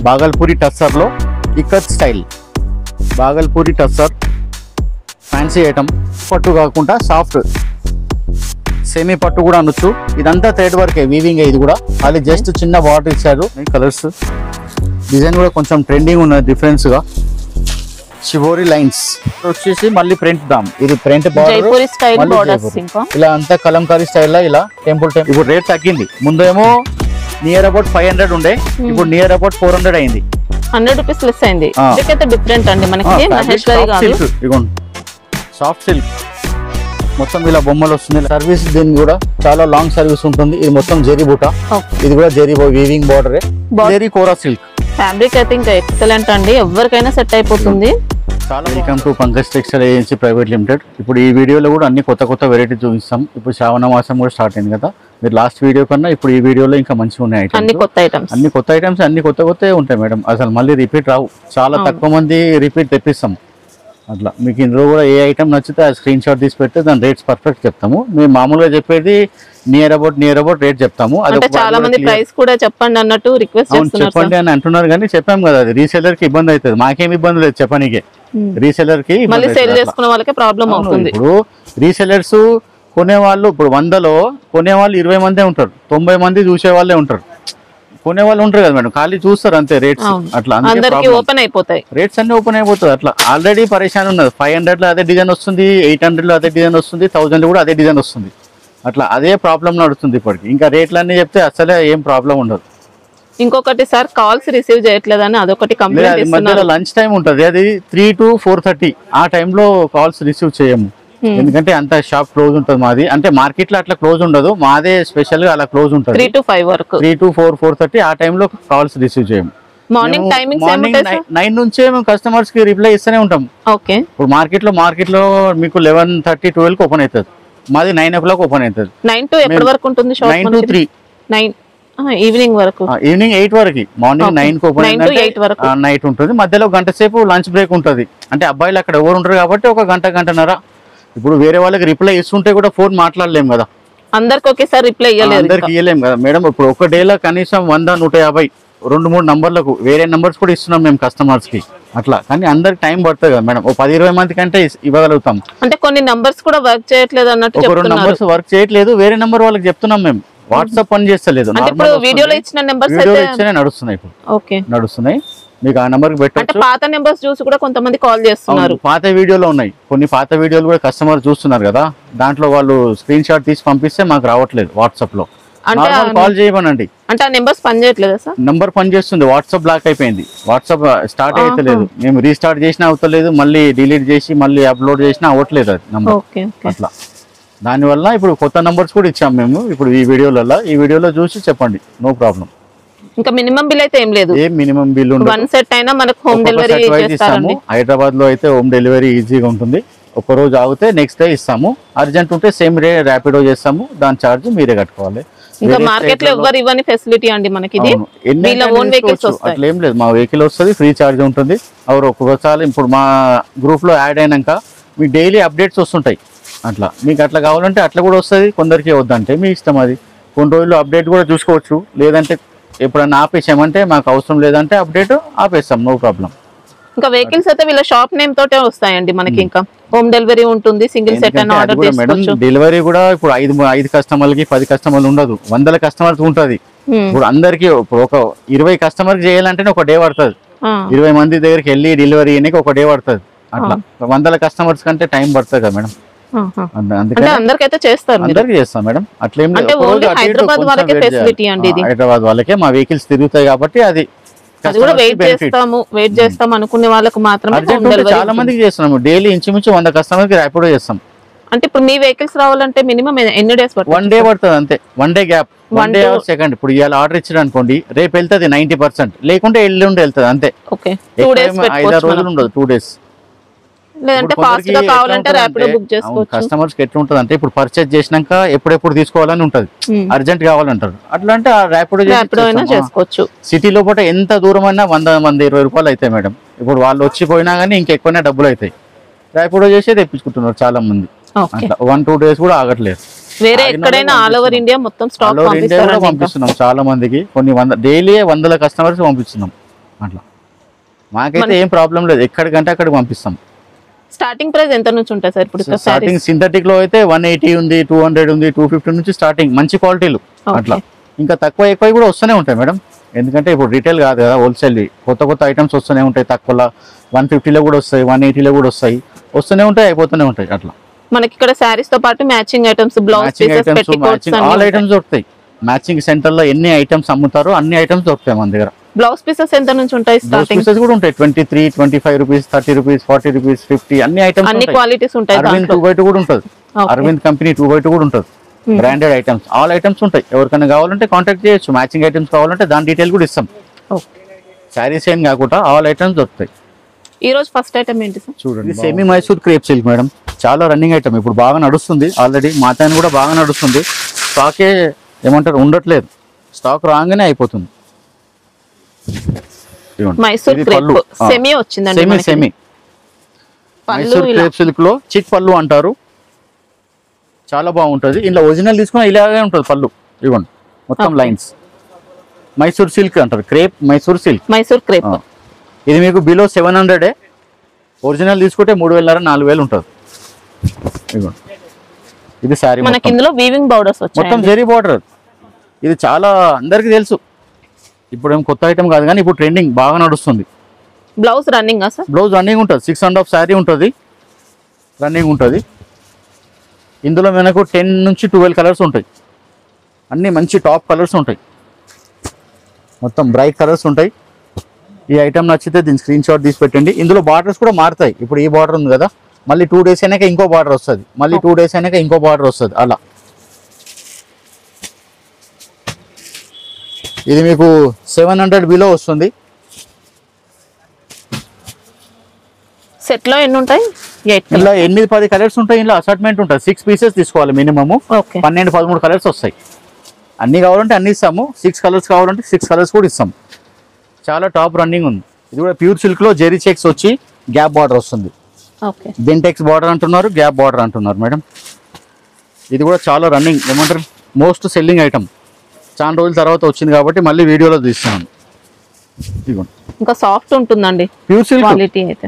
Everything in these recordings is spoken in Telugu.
బాగల్పూరి టస్సర్లో ikat style. Bhagalpuri tussar fancy item. పట్టు కాకుండా సాఫ్ట్ సెమీ పట్టు కూడా అనొచ్చు. ఇదంతా థ్రెడ్ వర్కే, వీవింగ్. ఇది కూడా అది జస్ట్ చిన్న బార్డర్ ఇచ్చారు. కలర్స్ డిజైన్ కూడా కొంచెం ట్రెండింగ్ ఉన్నది డిఫరెన్స్ గా. షిబోరి లైన్స్ వచ్చేసి మళ్ళీ ప్రింట్ దామ్. ఇది ప్రింట్ ఇలా అంతా కలంకారీ స్టైల్ లా ఇలా టెంపుల్. ఇప్పుడు రేట్ తగ్గింది. ముందేమో నియర్ అబౌట్ 500 ఉండే, ఇప్పుడు నియర్ అబౌట్ 400 అయింది. 100 రూపీస్ లెస్ అయింది. డిఫరెంట్ అండి మనకి. మహేశ్వరి గారు సాఫ్ట్ సిల్క్ మొత్తం ఇలా బొమ్మలు వస్తుంది. సర్వీస్ దీని కూడా చాలా లాంగ్ సర్వీస్ ఉంటుంది. ఇది మొత్తం జెరీ బూట. ఇది కూడా జెరీ వీవింగ్ బార్డర్, జెరీ కోరా సిల్క్. ఫ్యాబ్రిక్ అయితే ఇంకా ఎక్సలెంట్ అండి, ఎవరికైనా సెట్ అయిపోతుంది. చాలా welcome to Pankaj textile agency private limited. ఇప్పుడు ఈ వీడియోలో కూడా అన్ని కొత్త వెరైటీ చూపిస్తాం. ఇప్పుడు శ్రావణ మాసం కూడా స్టార్ట్ అయింది కదా. మీరు లాస్ట్ వీడియో కన్నా ఇప్పుడు ఈ వీడియోలో ఇంకా మంచిగా ఉన్నాయి ఐటమ్స్. అన్ని కొత్త ఐటమ్స్ అన్ని కొత్త ఉంటాయి మేడం. అసలు మళ్ళీ రిపీట్ రావు. చాలా తక్కువ మంది రిపీట్ తెప్పిస్తాం. అట్లా మీకు ఇందులో కూడా ఏ ఐటమ్ నచ్చితే ఆ స్క్రీన్ షాట్ తీసి పెడితే దాని రేట్స్ పర్ఫెక్ట్ చెప్తాము. మేము మామూలుగా చెప్పేది నియర్ అబౌట్ రేట్ చెప్తాము. చాలా మంది ప్రైస్ కూడా చెప్పండి అన్నట్టు రిక్వెస్ట్ చేస్తున్నారు. చెప్పండి అని అంటున్నారు కానీ చెప్పాం కదా, అది రీసెల్లర్ కి ఇబ్బంది అవుతుంది. మాకేం ఇబ్బంది లేదు చెప్పనీకే. రీసెల్లర్ కి చేసుకునే వాళ్ళకి ప్రాబ్లం అవుతుంది. ఇప్పుడు రీసెల్లర్స్ కొనేవాళ్ళు ఇప్పుడు 100లో కొనేవాళ్ళు 20 మందే ఉంటారు, 90 మంది చూసే వాళ్ళే ఉంటారు. కొనేవాళ్ళు ఉంటారు కదా మేడం, ఖాళీ చూస్తారు అంతే రేట్స్. అట్లా ఓపెన్ అయిపోతాయి రేట్స్ అన్ని ఓపెన్ అయిపోతుంది. అట్లా ఆల్రెడీ పరేషాన్ ఉన్నది. 500 లో అదే డిజైన్ వస్తుంది, 800 లో అదే డిజైన్ వస్తుంది, 1000 లో కూడా అదే డిజైన్ వస్తుంది. అట్లా అదే ప్రాబ్లం నడుస్తుంది ఇప్పటికి. ఇంకా రేట్లు అన్ని చెప్తే అసలే ఏం ప్రాబ్లం ఉండదు. ఇంకొకటి సార్ కాల్స్ రిసీవ్ చేయట్లేదని అదొకటి కంప్లైంట్. మధ్యలో లంచ్ టైం ఉంటుంది, అది 3 to 4:30. ఆ టైంలో కాల్స్ రిసీవ్ చేయము. ఎందుకంటే అంత షాప్ క్లోజ్ ఉంటుంది మాది. అంటే మార్కెట్ లో అట్లా క్లోజ్ ఉండదు, మాదే స్పెషల్ గా అలా క్లోజ్ ఉంటుంది. 3 to 5 వరకు, 3 to 4:30 ఆ టైంలో కాల్స్ రిసీవ్ చేయము. మార్నింగ్ 9 నుంచే మేము కస్టమర్స్ కి రిప్లై ఇస్తూనే ఉంటాం. ఇప్పుడు మార్కెట్ లో మీకు 11:30, 12 కి ఓపెన్ అవుతుంది. మాది 9 o'clock ఓపెన్ అవుతుంది. 9 to ఎప్పటి వరకు ఉంటుంది షాప్? 9 to 3. ఈవినింగ్ వరకు. ఈవినింగ్ 8 వరకు. మార్నింగ్ 9 కి ఓపెన్ అయితే నైట్ ఉంటుంది. మధ్యలో గంట సేపు లంచ్ బ్రేక్ ఉంటుంది. అంటే అబ్బాయిలు అక్కడ ఎవరు ఉంటారు కాబట్టి ఒక గంటన్నర. ఇప్పుడు వేరే వాళ్ళకి రిప్లై ఇస్తుంటే కూడా ఫోన్ మాట్లాడలేము కదా, అందరికి ఒకేసారి రిప్లై ఇవ్వలేము కదా మేడం. ఇప్పుడు ఒక డేలో కనీసం 100, 150, 2-3 నంబర్లకు వేరే నంబర్స్ కూడా ఇస్తున్నాం మేము కస్టమర్స్ కి. అట్లా కానీ అందరికి టైం పడుతుంది కదా మేడం. 10-20 మంది కంటే ఇవ్వగలుగుతాం. అంటే కొన్ని నంబర్స్ కూడా వర్క్ చేయట్లేదు అన్నట్టు. ఒక 2 నంబర్స్ వర్క్ చేయట్లేదు, వేరే నంబర్ వాళ్ళకి చెప్తున్నాం మేము. వాట్సాప్ పని చేస్తలేదు. వీడియోలో ఇచ్చిన నంబర్స్ నడుస్తున్నాయి ఇప్పుడు. నడుస్తున్నాయి. మీకు ఆ నెంబర్ కి పెట్టొచ్చు. పాత నెంబర్స్ చూసి కూడా కొంతమంది కాల్ చేస్తున్నారు. పాత వీడియోలో ఉన్నాయి కొన్ని పాత వీడియోలు కూడా కస్టమర్ చూస్తున్నారు కదా, దాంట్లో వాళ్ళు స్క్రీన్ షాట్ తీసి పంపిస్తే మాకు రావట్లేదు వాట్సాప్ లో. కాల్ చేయమనండి. అంటే ఆ నెంబర్స్ పని చేయట్లేదా సార్? నెంబర్ పని చేస్తుంది, వాట్సాప్ బ్లాక్ అయిపోయింది. వాట్సాప్ స్టార్ట్ అయితలేదు. మేము రీస్టార్ట్ చేసినా అవుతలేదు, మళ్ళీ డిలీట్ చేసి మళ్ళీ అప్లోడ్ చేసినా అవ్వట్లేదు అది నెంబర్. అట్లా దానివల్ల ఇప్పుడు కొత్త నంబర్స్ కూడా ఇచ్చాము మేము. ఇప్పుడు ఈ వీడియోలో చూసి చెప్పండి, నో ప్రాబ్లం. ఇంకా మినిమం బిల్ అయితే ఏం లేదు. ఏం మినిమం బిల్ ఉండదు. వన్ సెట్ అయినా మనకు హోమ్ డెలివరీ చేస్తాము. హైదరాబాద్ లో అయితే హోమ్ డెలివరీ ఈజీగా ఉంటుంది. ఒక రోజు ఆగితే నెక్స్ట్ డే ఇస్తాము. అర్జెంట్ ఉంటే సేమ్ డే ర్యాపిడో చేస్తాము. దాని ఛార్జ్ మీరే కట్టుకోవాలి. ఇంకా మార్కెట్ లో ఎవరు ఇవ్వని ఫెసిలిటీ అండి మనకి. అట్లా ఏం లేదు, మా వెహికల్ వస్తుంది, ఫ్రీ ఛార్జ్ ఉంటుంది. ఒక్కొక్కసారి ఇప్పుడు మా గ్రూప్ లో యాడ్ అయినాక మీకు డైలీ అప్డేట్స్ వస్తుంటాయి. అట్లా మీకు అట్లా కావాలంటే అట్లా కూడా వస్తుంది. కొందరికి వద్దంటే మీ ఇష్టం. అది కొన్ని రోజులు అప్డేట్ కూడా చూసుకోవచ్చు. లేదంటే ఎప్పుడన్నా ఆపేసామంటే మాకు అవసరం లేదంటే అప్డేట్ ఆపేస్తాం, నో ప్రాబ్లం. ఇంకా వెహికల్స్ అయితే వీళ్ళ షాప్ నేమ్ తోటే వస్తాయండి మనకి. ఇంకా హోమ్ డెలివరీ ఉంటుంది, సింగిల్ సెట్ అని ఆర్డర్ చేసుకోవచ్చు. డెలివరీ కూడా ఇప్పుడు 5 కస్టమర్లకి 10 కస్టమర్లు ఉండదు, 100 కస్టమర్స్ ఉంటది. ఇప్పుడు అందరికి ఒక 20 కస్టమర్కి చేయాలంటే ఒక డే పడుతుంది. 20 మంది దగ్గరికి వెళ్ళి డెలివరీ అయ్యడానికి ఒక డే పడుతుంది. అట్లా 100 కస్టమర్స్ కంటే టైం పడుతుంది కదా మేడం. అందరికైతే చేస్తారు, అందరికి చేస్తాం మేడం. అట్లేం హైదరాబాద్ వాళ్ళకే మా వెహికల్స్ తిరుగుతాయి కాబట్టి అది వెయిట్ చేస్తాం అనుకునే వాళ్ళకి మాత్రమే. చాలా మందికి చేస్తున్నాము. డైలీ ఇంచుమించు 100 కస్టమర్కి ర్యాపిడో చేస్తాం. అంటే ఇప్పుడు మీ వెహికల్స్ రావాలంటే మినిమం ఎన్ని డేస్ పడుతుంది? 1 డే పడుతుంది అంతే. 1 డే గ్యాప్, 1 డే సెకండ్. ఇప్పుడు ఇవాళ ఆర్డర్ ఇచ్చారు అనుకోండి, రేపు వెళ్తుంది 90%, లేకుంటే ఎల్లుండి వెళ్తుంది అంతే. 5-6 రోజులు ఉండదు, 2 days. లేదంటే ఫాస్ట్ గా కావాలంటే ర్యాపిడో బుక్ చేసుకోవచ్చు. కస్టమర్స్ కి ఎట్లా ఉంటుంది అంటే ఇప్పుడు పర్చేజ్ చేసినాక ఎప్పుడెప్పుడు తీసుకోవాలని ఉంటది, అర్జెంట్ కావాలంటారు. అట్లా అంటే ర్యాపిడో చేసుకోవచ్చు. సిటీ లోపల ఎంత దూరం అయినా 100 మంది 20 రూపాయలు అవుతాయి మేడం. ఇప్పుడు వాళ్ళు వచ్చిపోయినా గానీ ఇంకెక్కువనే డబ్బులు అవుతాయి. ర్యాపిడో చేసి తెప్పించుకుంటున్నారు చాలా మంది. అట్లా 1-2 days కూడా ఆగట్లేదు. వేరే ఎక్కడైనా ఆల్ ఓవర్ ఇండియా మొత్తం స్టాక్ పంపిస్తున్నాం చాలా మందికి. కొన్ని డైలీ 100 కస్టమర్స్ పంపిస్తున్నాం. అట్లా మాకైతే ఏం ప్రాబ్లం లేదు, ఎక్కడికంటే అక్కడికి పంపిస్తాం. స్టార్టింగ్ ప్రైస్ ఎంత నుంచి ఉంటాయి సార్ ఇప్పుడు స్టార్టింగ్ సింథటిక్ లో అయితే 180 ఉంది, 200 ఉంది, 250 నుంచి స్టార్టింగ్ మంచి క్వాలిటీలు. అట్లా ఇంకా తక్కువ ఎక్కువ కూడా వస్తూనే ఉంటాయి మేడం, ఎందుకంటే ఇప్పుడు రీటైల్ కాదు కదా, హోల్సేల్. కొత్త కొత్త ఐటమ్స్ వస్తూనే ఉంటాయి, తక్కువలో 150లో కూడా వస్తాయి, 180లో కూడా వస్తూనే ఉంటాయి, అయిపోతూనే ఉంటాయి. అట్లా మనకి ఇక్కడ శారీస్ తో పాటు matching items, blouse pieces, petticoats all items దొరుకుతాయి. మ్యాచింగ్ సెంటర్ లో ఎన్ని ఐటమ్స్ అమ్ముతారో అన్ని ఐటమ్స్ దొరుకుతాయి మన దగ్గర. బ్లౌజ్ పీసెస్ ఎంత నుంచి ఉంటాయి? స్టార్టింగ్ పీసెస్ కూడా ఉంటాయి 23, 25 రూపీస్, 30 రూపీస్, 40 రూపీస్, 50 అన్ని ఐటమ్స్. అన్ని క్వాలిటీస్ ఉంటాయి. అరవింద్ 2x2 కూడా ఉంటుంది, అరవింద్ కంపెనీ 2x2 కూడా ఉంటుంది. బ్రాండెడ్ ఐటమ్స్, ఆల్ ఐటమ్స్ ఉంటాయి. ఎవరికైనా కావాలంటే కాంటాక్ట్ చేయొచ్చు. మ్యాచింగ్ ఐటమ్స్ కావాలంటే దాని డీటెయిల్ కూడా ఇస్తాం. శారీస్ ఏం కాకుండా ఆల్ ఐటమ్స్ దొరుకుతాయి. ఈ రోజు ఫస్ట్ ఐటమ్ ఏంటి సార్? చూడండి, semi Mysore crepe silk madam, చాలా రన్నింగ్ ఐటమ్, ఇప్పుడు బాగా నడుస్తుంది. ఆల్రెడీ మా టైం కూడా బాగా నడుస్తుంది. స్టాకే ఏమంటారు ఉండట్లేదు, స్టాక్ రాగానే అయిపోతుంది. మైసూర్ క్రేప్ సెమీ వచ్చిందండి. సెమీ మైసూర్ క్రేప్ సిల్క్ లో చిక్ పళ్ళు అంటారు, చాలా బాగుంటుంది. ఇలా ఒరిజినల్ తీసుకున్నా ఇలాగే ఉంటుంది పళ్ళు. ఇవ్వండి మొత్తం లైన్స్. మైసూర్ సిల్క్ అంటారు, crepe Mysore silk. Mysore crepe ఇది మీకు బిలో 700, ఒరిజినల్ తీసుకుంటే 3000, 4000 ఉంటుంది. ఇవ్వండి, ఇది శారీ. మనకి ఇందులో వీవింగ్ బోర్డర్స్ వచ్చాయి, మొత్తం జరీ బార్డర్. ఇది చాలా అందరికి తెలుసు, ఇప్పుడు ఏం కొత్త ఐటమ్ కాదు కానీ ఇప్పుడు ట్రెండింగ్ బాగా నడుస్తుంది. Blouse running sir? Blouse running ఉంటుంది, 6.5 శారీ ఉంటుంది, రన్నింగ్ ఉంటుంది. ఇందులో మనకు 10 నుంచి 12 కలర్స్ ఉంటాయి, అన్ని మంచి టాప్ కలర్స్ ఉంటాయి, మొత్తం బ్రైట్ కలర్స్ ఉంటాయి. ఈ ఐటమ్ నచ్చితే దీని స్క్రీన్ షాట్ తీసి పెట్టండి. ఇందులో బార్డర్స్ కూడా మారుతాయి. ఇప్పుడు ఈ బార్డర్ ఉంది కదా, మళ్ళీ 2 days అయినాక ఇంకో బార్డర్ వస్తుంది, మళ్ళీ 2 days అయినాక ఇంకో బార్డర్ వస్తుంది. అలా ఇది మీకు 700 బిలో వస్తుంది. సెట్ లో ఎన్ని ఉంటాయి? ఇలా 8-10 కలర్స్ ఉంటాయి. ఇలా అసార్ట్మెంట్ ఉంటుంది, 6 పీసెస్ తీసుకోవాలి మినిమమ్. 12-13 కలర్స్ వస్తాయి. అన్ని కావాలంటే అన్ని ఇస్తాము, 6 కలర్స్ కావాలంటే 6 కలర్స్ కూడా ఇస్తాము. చాలా టాప్ రన్నింగ్ ఉంది. ఇది కూడా ప్యూర్ సిల్క్ లో జెరీ చెక్స్ వచ్చి గ్యాప్ బార్డర్ వస్తుంది. బెంటెక్స్ బార్డర్ అంటున్నారు, గ్యాప్ బార్డర్ అంటున్నారు మేడం. ఇది కూడా చాలా రన్నింగ్, ఏమంటారు మోస్ట్ సెల్లింగ్ ఐటమ్. చాలా రోజుల తర్వాత వచ్చింది కాబట్టి మళ్ళీ వీడియోలో తీస్తున్నాను. ఇదిగోండి, ఇంకా సాఫ్ట్ ఉంటుందండి ప్యూర్ సిల్క్ క్వాలిటీ అయితే.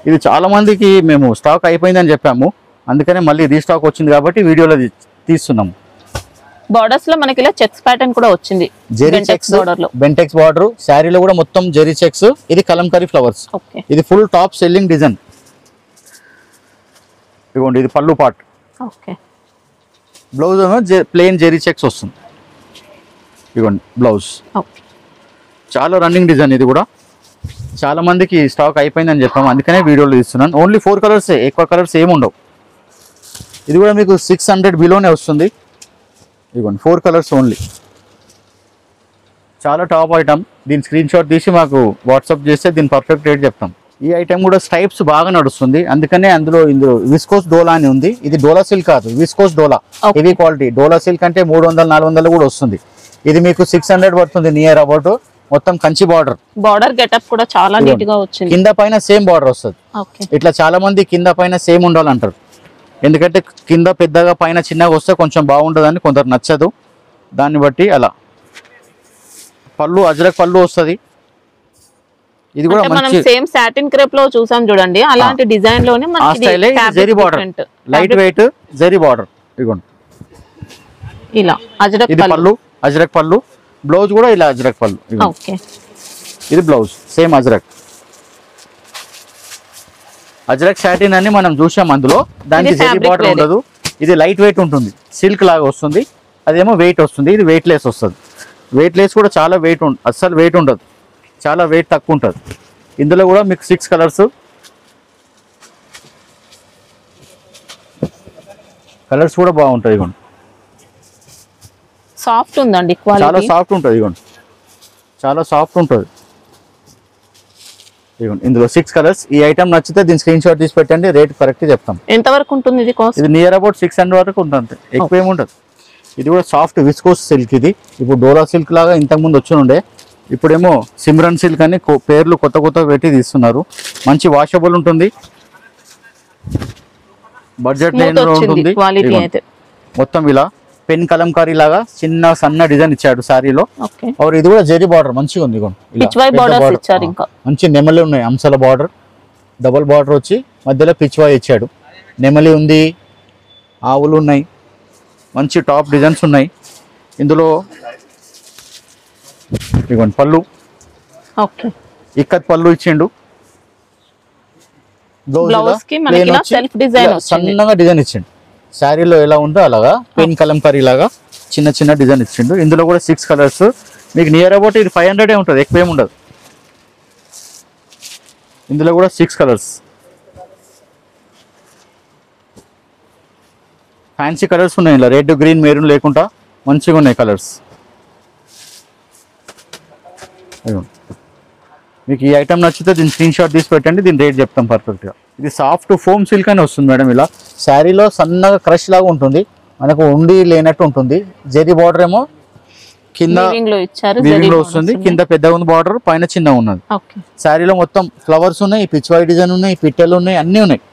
ఇది చాలా మందికి మేము స్టాక్ అయిపోయిందని చెప్పాము, అందుకనే మళ్ళీ రీస్టాక్ వచ్చింది కాబట్టి వీడియోలో తీస్తున్నాము. బార్డర్స్ లో మనకి ఇలా చెక్స్ ప్యాటర్న్ కూడా వచ్చింది, జెరీ చెక్స్, బెంటెక్స్ బార్డర్. శారీలో కూడా మొత్తం జెరీ చెక్స్. ఇది కలంకారీ ఫ్లవర్స్, ఇది ఫుల్ టాప్ సెల్లింగ్ డిజైన్. ఇదిగోండి, ఇది pallu part. Blouse plain zari checks వస్తుంది. ఇదిగోండి బ్లౌజ్, చాలా రన్నింగ్ డిజైన్. ఇది కూడా చాలా మందికి స్టాక్ అయిపోయిందని చెప్పాము, అందుకనే వీడియోలో తీస్తున్నాను. ఓన్లీ 4 కలర్స్, ఎక్కువ కలర్స్ ఏమి ఉండవు. ఇది కూడా మీకు 600 బిలోనే వస్తుంది. ఇదిగోండి 4 కలర్స్ ఓన్లీ, చాలా టాప్ ఐటమ్. దీని స్క్రీన్ షాట్ తీసి మాకు వాట్సాప్ చేస్తే దీని పర్ఫెక్ట్ రేట్ చెప్తాం. ఈ ఐటమ్ కూడా స్టైప్స్ బాగా నడుస్తుంది, అందుకనే ఇందులో విస్కోస్ డోలా అని ఉంది. ఇది డోలా సిల్క్ కాదు, విస్కోస్ డోలా, హెవీ క్వాలిటీ. డోలా సిల్క్ అంటే 300-400 కూడా వస్తుంది. ఇది మీకు 600 పడుతుంది నియర్ అబౌట్. మొత్తం కంచి బార్డర్. బార్డర్ గెటప్ కూడా చాలా నీట్ గా వచ్చింది. కింద పైన సేమ్ బార్డర్ వస్తుంది. ఇట్లా చాలా మంది కింద పైన సేమ్ ఉండాలంటారు, ఎందుకంటే కింద పెద్దగా పైన చిన్నగా వస్తే కొంచెం బాగుంటుందని కొందరు నచ్చదు. దాన్ని బట్టి అలా పళ్ళు అజ్రక్ పళ్ళు వస్తుంది. ఇది కూడా మనం సేమ్ సాటిన్ క్రేప్ లో చూసాం చూడండి, అలాంటి డిజైన్ లోనే మనకి zari border, light weight zari border. ఇదిగోండి, ఇలా అజ్రక్ ఇది పళ్ళు, అజ్రక్ పళ్ళు. బ్లౌజ్ కూడా ఇలా అజ్రక్ పళ్ళు. ఇది blouse same Ajrak. Ajrak satin అని మనం చూసాం, అందులో దానికి జరీ బార్డర్ ఉండదు. ఇది లైట్ వెయిట్ ఉంటుంది, సిల్క్ లాగా వస్తుంది. అదేమో వెయిట్ వస్తుంది, ఇది వెయిట్ లెస్ వస్తుంది. వెయిట్ లెస్ కూడా చాలా వెయిట్ అస్సలు వెయిట్ ఉండదు, చాలా వెయిట్ తక్కువ ఉంటుంది. ఇందులో కూడా మీకు 6 కలర్స్. కలర్స్ కూడా బాగుంటాయి. ఇవ్వండి, సాఫ్ట్ ఉందండి, చాలా సాఫ్ట్ ఉంటుంది. ఇవ్వండి, చాలా సాఫ్ట్ ఉంటుంది. ఇవ్వండి, ఇందులో 6 కలర్స్. ఈ ఐటమ్ నచ్చితే దీని స్క్రీన్ షాట్ తీసి పెట్టండి, రేట్ కరెక్ట్ చెప్తాం. ఎంత వరకు ఉంటుంది ఇది కాస్ట్? ఇది నియర్ అబౌట్ 600 వరకు ఉంటుంది, ఎక్కువ ఏమి ఉండదు. ఇది కూడా సాఫ్ట్ విస్కోస్ సిల్క్. ఇది ఇప్పుడు డోలా సిల్క్ లాగా ఇంతకుముందు వచ్చి ఇప్పుడేమో సిమ్రన్ సిల్క్ అని పేర్లు కొత్త కొత్త పెట్టి తీస్తున్నారు. మంచి వాషబుల్ ఉంటుంది, బడ్జెట్ ఉంటుంది. మొత్తం ఇలా పెన్ కలంకారీ లాగా చిన్న సన్న డిజైన్ ఇచ్చాడు శారీలో. ఓకే. और ఇది కూడా జెరీ బార్డర్ మంచిగా ఉంది. పిచ్వాయ్ బార్డర్స్ ఇచ్చారు. ఇంకా మంచి నెమలి ఉన్నాయి, అంశాల బార్డర్, డబుల్ బార్డర్ వచ్చి మధ్యలో పిచ్వాయ్ ఇచ్చాడు. నెమలి ఉంది, ఆవులు ఉన్నాయి, మంచి టాప్ డిజైన్స్ ఉన్నాయి. ఇందులో ఇదిగోండి పళ్ళు. ఓకే. ఇక్కత్ పళ్ళు ఇచ్చిండు. బ్లౌజ్ కి మనకి ఇలా సెల్ఫ్ డిజైన్ వచ్చింది, సన్నగా డిజైన్ ఇచ్చిండు. శారీలో ఎలా ఉందో అలాగా పెన్ కలంకారీ లాగా చిన్న చిన్న డిజైన్ ఇచ్చిండు. ఇందులో కూడా 6 కలర్స్. మీకు నియర్ అబౌట్ ఇది 500 ఉంటుంది, ఎక్కువ ఏమి ఉండదు. ఇందులో కూడా 6 కలర్స్, ఫ్యాన్సీ కలర్స్ ఉన్నాయి. ఇలా రెడ్, గ్రీన్, మెరూన్ లేకుండా మంచిగా ఉన్నాయి కలర్స్. మీకు ఈ ఐటమ్ నచ్చితే దీని స్క్రీన్ షాట్ తీసి పెట్టండి, దీని రేట్ చెప్తాం పర్ఫెక్ట్గా. ఇది సాఫ్ట్ ఫోమ్ సిల్క్ అని వస్తుంది మేడం. ఇలా శారీలో సన్నగా క్రష్ లాగా ఉంటుంది, మనకు ఉండి లేనట్టు ఉంటుంది. జెరీ బార్డర్ ఏమో కింద వీవింగ్ లో వస్తుంది, కింద పెద్దగా ఉంది బార్డర్, పైన చిన్నగా ఉన్నది. శారీలో మొత్తం ఫ్లవర్స్ ఉన్నాయి, పిచ్వాయ్ డిజైన్ ఉన్నాయి, పిట్టెలు ఉన్నాయి, అన్నీ ఉన్నాయి.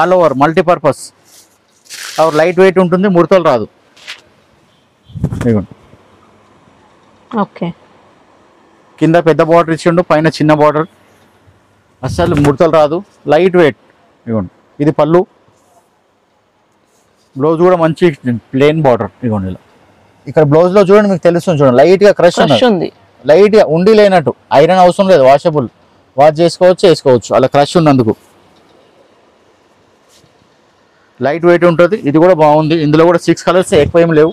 All over multipurpose. Light weight ఉంటుంది, ముడతలు రాదు. ఓకే. కింద పెద్ద బార్డర్ ఇచ్చిండు, పైన చిన్న బార్డర్, అసలు ముడతలు రాదు, లైట్ వెయిట్. ఇవ్వండి ఇది పళ్ళు. బ్లౌజ్ కూడా మంచి ప్లెయిన్ బార్డర్. ఇవ్వండి ఇలా ఇక్కడ బ్లౌజ్ లో చూడండి, మీకు తెలుస్తుంది చూడండి, లైట్ గా క్రష్ ఉంది, లైట్ గా ఉండి లేనట్టు. ఐరన్ అవసరం లేదు, వాషబుల్, వాష్ చేసుకోవచ్చు అలా క్రష్ ఉన్నందుకు. లైట్ వెయిట్ ఉంటుంది, ఇది కూడా బాగుంది. ఇందులో కూడా 6 కలర్స్, ఎక్కువ ఏం లేవు.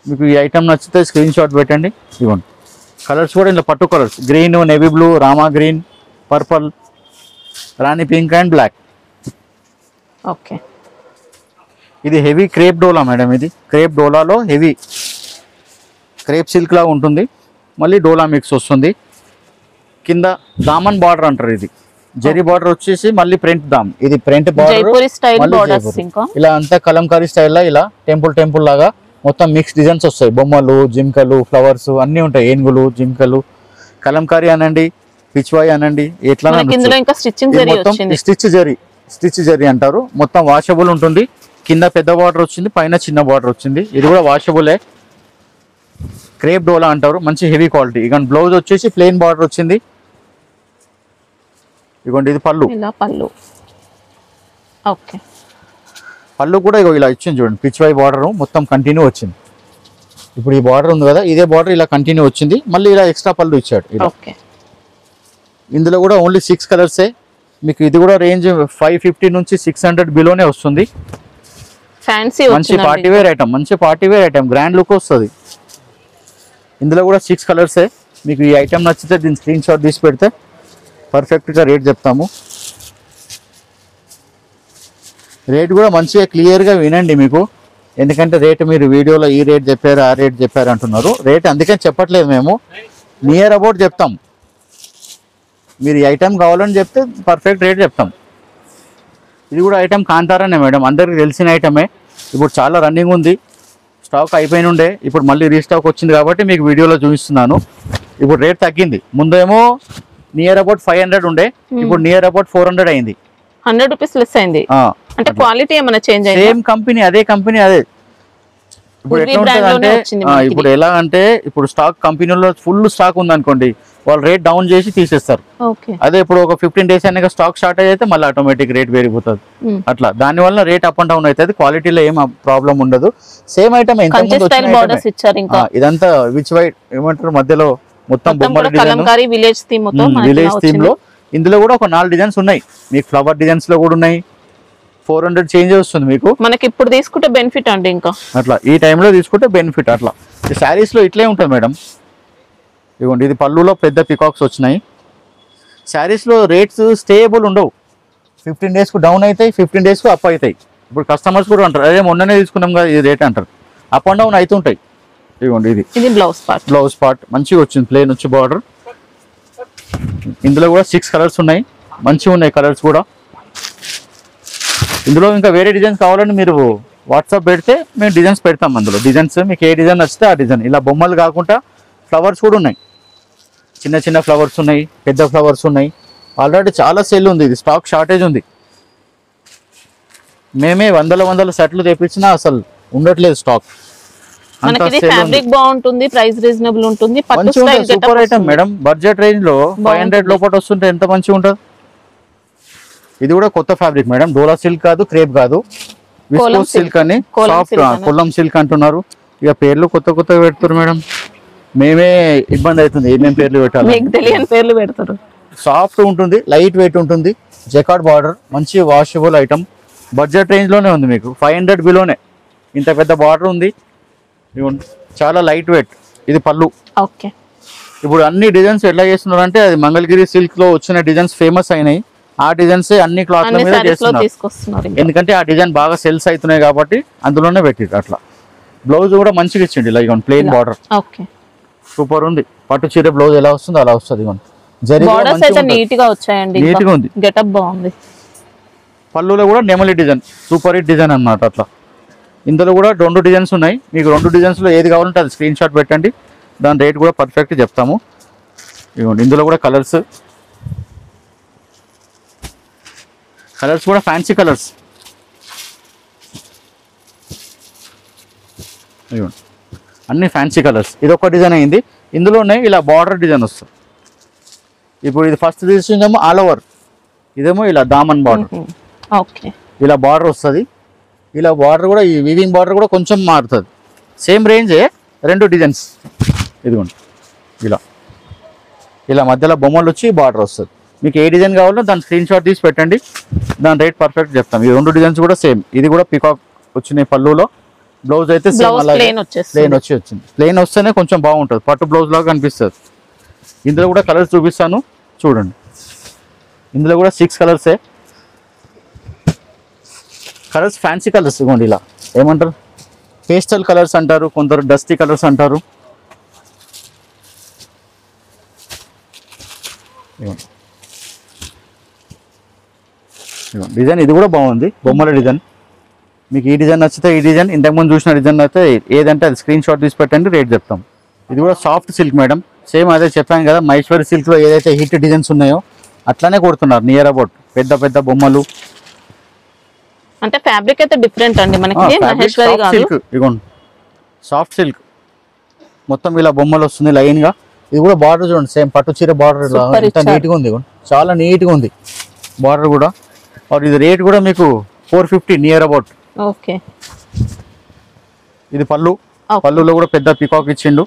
మీకు ఈ ఐటమ్ నచ్చితే స్క్రీన్ షాట్ పెట్టండి. ఇవ్వండి కలర్స్ కూడా ఇలా పట్టు colours, green, navy blue, Rama green, purple, rani pink and black. Okay. ఇది హెవీ క్రేప్ డోలా మేడం. ఇది క్రేప్ డోలాలో హెవీ క్రేప్ సిల్క్ లాగా ఉంటుంది, మళ్ళీ డోలా మిక్స్ వస్తుంది. కింద దామన్ బార్డర్ అంటారు. ఇది జెరీ బార్డర్ వచ్చేసి మళ్ళీ ప్రింట్ దామ్. ఇది ప్రింట్ బార్డర్. ఇలా అంతా కలంకారీ స్టైల్లో ఇలా టెంపుల్ లాగా మొత్తం మిక్స్ డిజైన్స్ వస్తాయి. బొమ్మలు, జింకలు, ఫ్లవర్స్ అన్నీ ఉంటాయి. ఏనుగులు, జింకలు, కలంకారీ అనండి, పిచ్వాయ్ అనండి, ఎట్లా స్టిచ్ జరీ అంటారు. మొత్తం వాషబుల్ ఉంటుంది. కింద పెద్ద బార్డర్ వచ్చింది, పైన చిన్న బార్డర్ వచ్చింది. ఇది కూడా వాషబులే. క్రేప్ డోలా అంటారు, మంచి హెవీ క్వాలిటీ. ఇక బ్లౌజ్ వచ్చేసి ప్లెయిన్ బార్డర్ వచ్చింది. ఇదిగోండి ఇది పళ్ళు. ఓకే. పళ్ళు కూడా ఇగో ఇలా ఇచ్చింది చూడండి, పిచ్వాయ్ బార్డర్ మొత్తం కంటిన్యూ వచ్చింది. ఇప్పుడు ఈ బార్డర్ ఉంది కదా, ఇదే బార్డర్ ఇలా కంటిన్యూ వచ్చింది, మళ్ళీ ఇలా ఎక్స్ట్రా పళ్ళు ఇచ్చాడు. ఇందులో కూడా ఓన్లీ 6 కలర్సే. మీకు ఇది కూడా రేంజ్ 550 నుంచి 600 బిలోనే వస్తుంది. మంచి పార్టీవేర్ ఐటమ్, గ్రాండ్ లుక్ వస్తుంది. ఇందులో కూడా 6 కలర్సే. మీకు ఈ ఐటమ్ నచ్చితే దీని స్క్రీన్ షాట్ తీసి పెడితే పర్ఫెక్ట్గా రేట్ చెప్తాము. రేట్ కూడా మంచిగా క్లియర్గా వినండి మీకు, ఎందుకంటే రేట్ మీరు వీడియోలో ఈ రేట్ చెప్పారు, ఆ రేట్ చెప్పారు అంటున్నారు. రేట్ అందుకని చెప్పట్లేదు, మేము నియర్ అబౌట్ చెప్తాం. మీరు ఈ ఐటమ్ కావాలని చెప్తే పర్ఫెక్ట్ రేట్ చెప్తాం. ఇది కూడా ఐటమ్ కాంతారానే మేడం, అందరికి తెలిసిన ఐటమే. ఇప్పుడు చాలా రన్నింగ్ ఉంది, స్టాక్ అయిపోయిన ఉండే, ఇప్పుడు మళ్ళీ రీస్టాక్ వచ్చింది కాబట్టి మీకు వీడియోలో చూపిస్తున్నాను. ఇప్పుడు రేట్ తగ్గింది. ముందేమో నియర్ అబౌట్ 500 ఉండే, ఇప్పుడు నియర్ అబౌట్ 400 అయింది. 100 రూపీస్ లెస్ అయింది. అంటే క్వాలిటీ ఏమైనా చేంజ్ అయింది? సేమ్ కంపెనీ, అదే కంపెనీ అదే. ఇప్పుడు ఎట్లా ఉంటుంది అంటే, ఇప్పుడు ఎలా అంటే ఇప్పుడు స్టాక్ కంపెనీలో ఫుల్ స్టాక్ ఉంది అనుకోండి, వాళ్ళు రేట్ డౌన్ చేసి తీసేస్తారు. అదే ఇప్పుడు ఒక 15 డేస్ అయినా స్టాక్ స్టార్ట్ అయితే మళ్ళీ ఆటోమేటిక్ రేట్ పెరిగిపోతుంది. అట్లా దాని వల్ల రేట్ అప్ అండ్ డౌన్ అవుతుంది. క్వాలిటీలో ఏం ప్రాబ్లం ఉండదు. సేమ్ ఐటమ్ ఇదంతా విచ్ వైట్ ఏమంటారు, మధ్యలో మొత్తం బొమ్మల విలేజ్ థీమ్ లో. ఇందులో కూడా ఒక 4 డిజైన్స్ ఉన్నాయి. మీకు ఫ్లవర్ డిజైన్స్ లో కూడా ఉన్నాయి. 400 చేంజ్ వస్తుంది మీకు. మనకి ఇప్పుడు తీసుకుంటే బెనిఫిట్ అండి. ఇంకా అట్లా ఈ టైంలో తీసుకుంటే బెనిఫిట్. అట్లా ఈ శారీస్ లో ఇట్లే ఉంటుంది మేడం. ఇవ్వండి ఇది పళ్ళులో పెద్ద పికాక్స్ వచ్చినాయి. శారీస్ లో రేట్స్ స్టేబుల్ ఉండవు. 15 డేస్కు డౌన్ అవుతాయి, 15 డేస్కు అప్ అవుతాయి. ఇప్పుడు కస్టమర్స్ కూడా అంటారు, అదే మొన్ననే తీసుకున్నాం కదా ఈ రేట్ అంటారు. అప్ అండ్ డౌన్ అవుతుంటాయి. ఇవ్వండి ఇది బ్లౌజ్ పార్ట్ మంచిగా వచ్చింది, ప్లేన్ వచ్చి బార్డర్. ఇందులో కూడా 6 కలర్స్ ఉన్నాయి, మంచిగా ఉన్నాయి కలర్స్ కూడా. ఇందులో ఇంకా వేరే డిజైన్స్ కావాలని మీరు వాట్సాప్ పెడితే మేము డిజైన్స్ పెడతాం. అందులో డిజైన్స్ మీకు ఏ డిజైన్ నచ్చితే ఆ డిజైన్. ఇలా బొమ్మలు కాకుండా ఫ్లవర్స్ కూడా ఉన్నాయి. చిన్న చిన్న ఫ్లవర్స్ ఉన్నాయి, పెద్ద ఫ్లవర్స్ ఉన్నాయి. ఆల్రెడీ చాలా సేల్ ఉంది. ఇది స్టాక్ షార్టేజ్ ఉంది. మేమే వందల సెట్లు తెప్పించినా అసలు ఉండట్లేదు స్టాక్. మనకి ఇది ఫ్యాబ్రిక్ బాగుంటుంది, ప్రైస్ రీజనబుల్ ఉంటుంది, పట్టు style super item madam. Budget range లో 500 లోపల వస్తుంటే ఎంత మంచిగా ఉంటుంది. ఇది కూడా కొత్త ఫ్యాబ్రిక్ మేడం, డోలా సిల్క్ కాదు, క్రేప్ కాదు, విస్కోస్ సిల్క్ అని, సాఫ్ట్ కొల్లం సిల్క్ అంటున్నారు. ఇక పేర్లు కొత్త కొత్తగా పెడుతున్నారు మేడం, మేమే ఇబ్బంది అవుతుంది ఏమేం పేర్లు పెట్టాలి, మీకు తెలియని పేర్లు పెడతారు. సాఫ్ట్ ఉంటుంది, లైట్ వెయిట్ ఉంటుంది, జకార్డ్ బార్డర్, మంచి వాషబుల్ ఐటమ్. బడ్జెట్ రేంజ్ లోనే ఉంది, మీకు 500 బిలోనే ఇంత పెద్ద బార్డర్ ఉంది. చాలా లైట్ వెయిట్. ఇది పళ్ళు. ఓకే. ఇప్పుడు అన్ని డిజైన్స్ ఎట్లా చేస్తున్నారు అంటే, అది మంగళగిరి సిల్క్ లో వచ్చిన డిజైన్స్ ఫేమస్ అయినాయి, ఆ డిజైన్స్ అన్ని క్లాత్ మీద చేస్తున్నారు. ఎందుకంటే ఆ డిజైన్ బాగా సెల్స్ అవుతున్నాయి కాబట్టి అందులోనే పెట్టిరు అట్లా. బ్లౌజ్ కూడా మంచిగా ఇచ్చిండి, ఇలా ఇవ్వండి ప్లెయిన్ బార్డర్. సూపర్ ఉంది. పట్టు చీర బ్లౌజ్ ఎలా వస్తుందో అలా వస్తుంది. నీట్ గా వచ్చాయండి, నీట్ గా ఉంది, గెటప్ బాగుంది. పళ్ళులో కూడా నెమలి డిజైన్, సూపర్ హిట్ డిజైన్ అన్నమాట అట్లా. ఇందులో కూడా 2 డిజైన్స్ ఉన్నాయి, మీకు 2 డిజైన్స్ లో ఏది కావాలంటే అది స్క్రీన్ షాట్ పెట్టండి, దాని రేట్ కూడా పర్ఫెక్ట్ చెప్తాము. ఇవ్వండి, ఇందులో కూడా కలర్స్ కూడా ఫ్యాన్సీ కలర్స్. ఇవ్వండి, అన్ని ఫ్యాన్సీ కలర్స్. ఇది ఒక డిజైన్ అయింది, ఇందులోనే ఇలా బార్డర్ డిజైన్ వస్తుంది. ఇప్పుడు ఇది ఫస్ట్ తీసుకుందాము ఆల్ ఓవర్, ఇదేమో ఇలా దామన్ బార్డర్, ఇలా బార్డర్ వస్తుంది. ఇలా బార్డర్ కూడా, ఈ వీవింగ్ బార్డర్ కూడా కొంచెం మారుతుంది. సేమ్ రేంజే 2 డిజైన్స్. ఇదిగోండి, ఇలా మధ్యలో బొమ్మలు వచ్చి బార్డర్ వస్తుంది. మీకు ఏ డిజైన్ కావాలో దాని స్క్రీన్ షాట్ తీసి పెట్టండి, దాని రేట్ పర్ఫెక్ట్ చెప్తాం. ఈ 2 డిజైన్స్ కూడా సేమ్. ఇది కూడా పికాక్ వచ్చినాయి పళ్ళులో. బ్లౌజ్ అయితే ప్లెయిన్ వచ్చింది. ప్లెయిన్ వస్తేనే కొంచెం బాగుంటుంది, పట్టు బ్లౌజ్ లాగా కనిపిస్తుంది. ఇందులో కూడా కలర్స్ చూపిస్తాను చూడండి. ఇందులో కూడా 6 కలర్సే. Colours fancy colours. ఇవ్వండి, ఇలా ఏమంటారు, పేస్టల్ కలర్స్ అంటారు, కొందరు డస్టీ కలర్స్ అంటారు. డిజైన్ ఇది కూడా బాగుంది, బొమ్మల డిజైన్. మీకు ఈ డిజైన్ నచ్చితే ఈ డిజైన్, ఇంతకుముందు చూసిన డిజైన్ అయితే ఏదంటే అది స్క్రీన్ షాట్ తీసి పెట్టండి, రేట్ చెప్తాం. ఇది కూడా సాఫ్ట్ సిల్క్ మేడం, సేమ్ అదే చెప్పాను కదా, మహేశ్వరి సిల్క్ లో ఏదైతే హిట్ డిజైన్స్ ఉన్నాయో అట్లానే కొడుతున్నారు. నియర్ అబౌట్ పెద్ద పెద్ద బొమ్మలు. అంటే ఫ్యాబ్రిక్ అయితే డిఫరెంట్ అండి మనకి, మహేశ్వరి కాదు. సిల్క్, ఇగోండి సాఫ్ట్ సిల్క్, మొత్తం ఇలా బొమ్మలు వస్తుంది లైన్ గా. ఇది కూడా బార్డర్ చూడండి, సేమ్ పట్టు చీర బార్డర్, ఎంత నీట్ గా ఉంది, చాలా నీట్ గా ఉంది బార్డర్ కూడా. ఇది రేట్ కూడా మీకు 450 నియర్ అబౌట్. ఓకే. ఇది పళ్ళు, పళ్ళులో కూడా పెద్ద పికాక్ ఇచ్చిండు.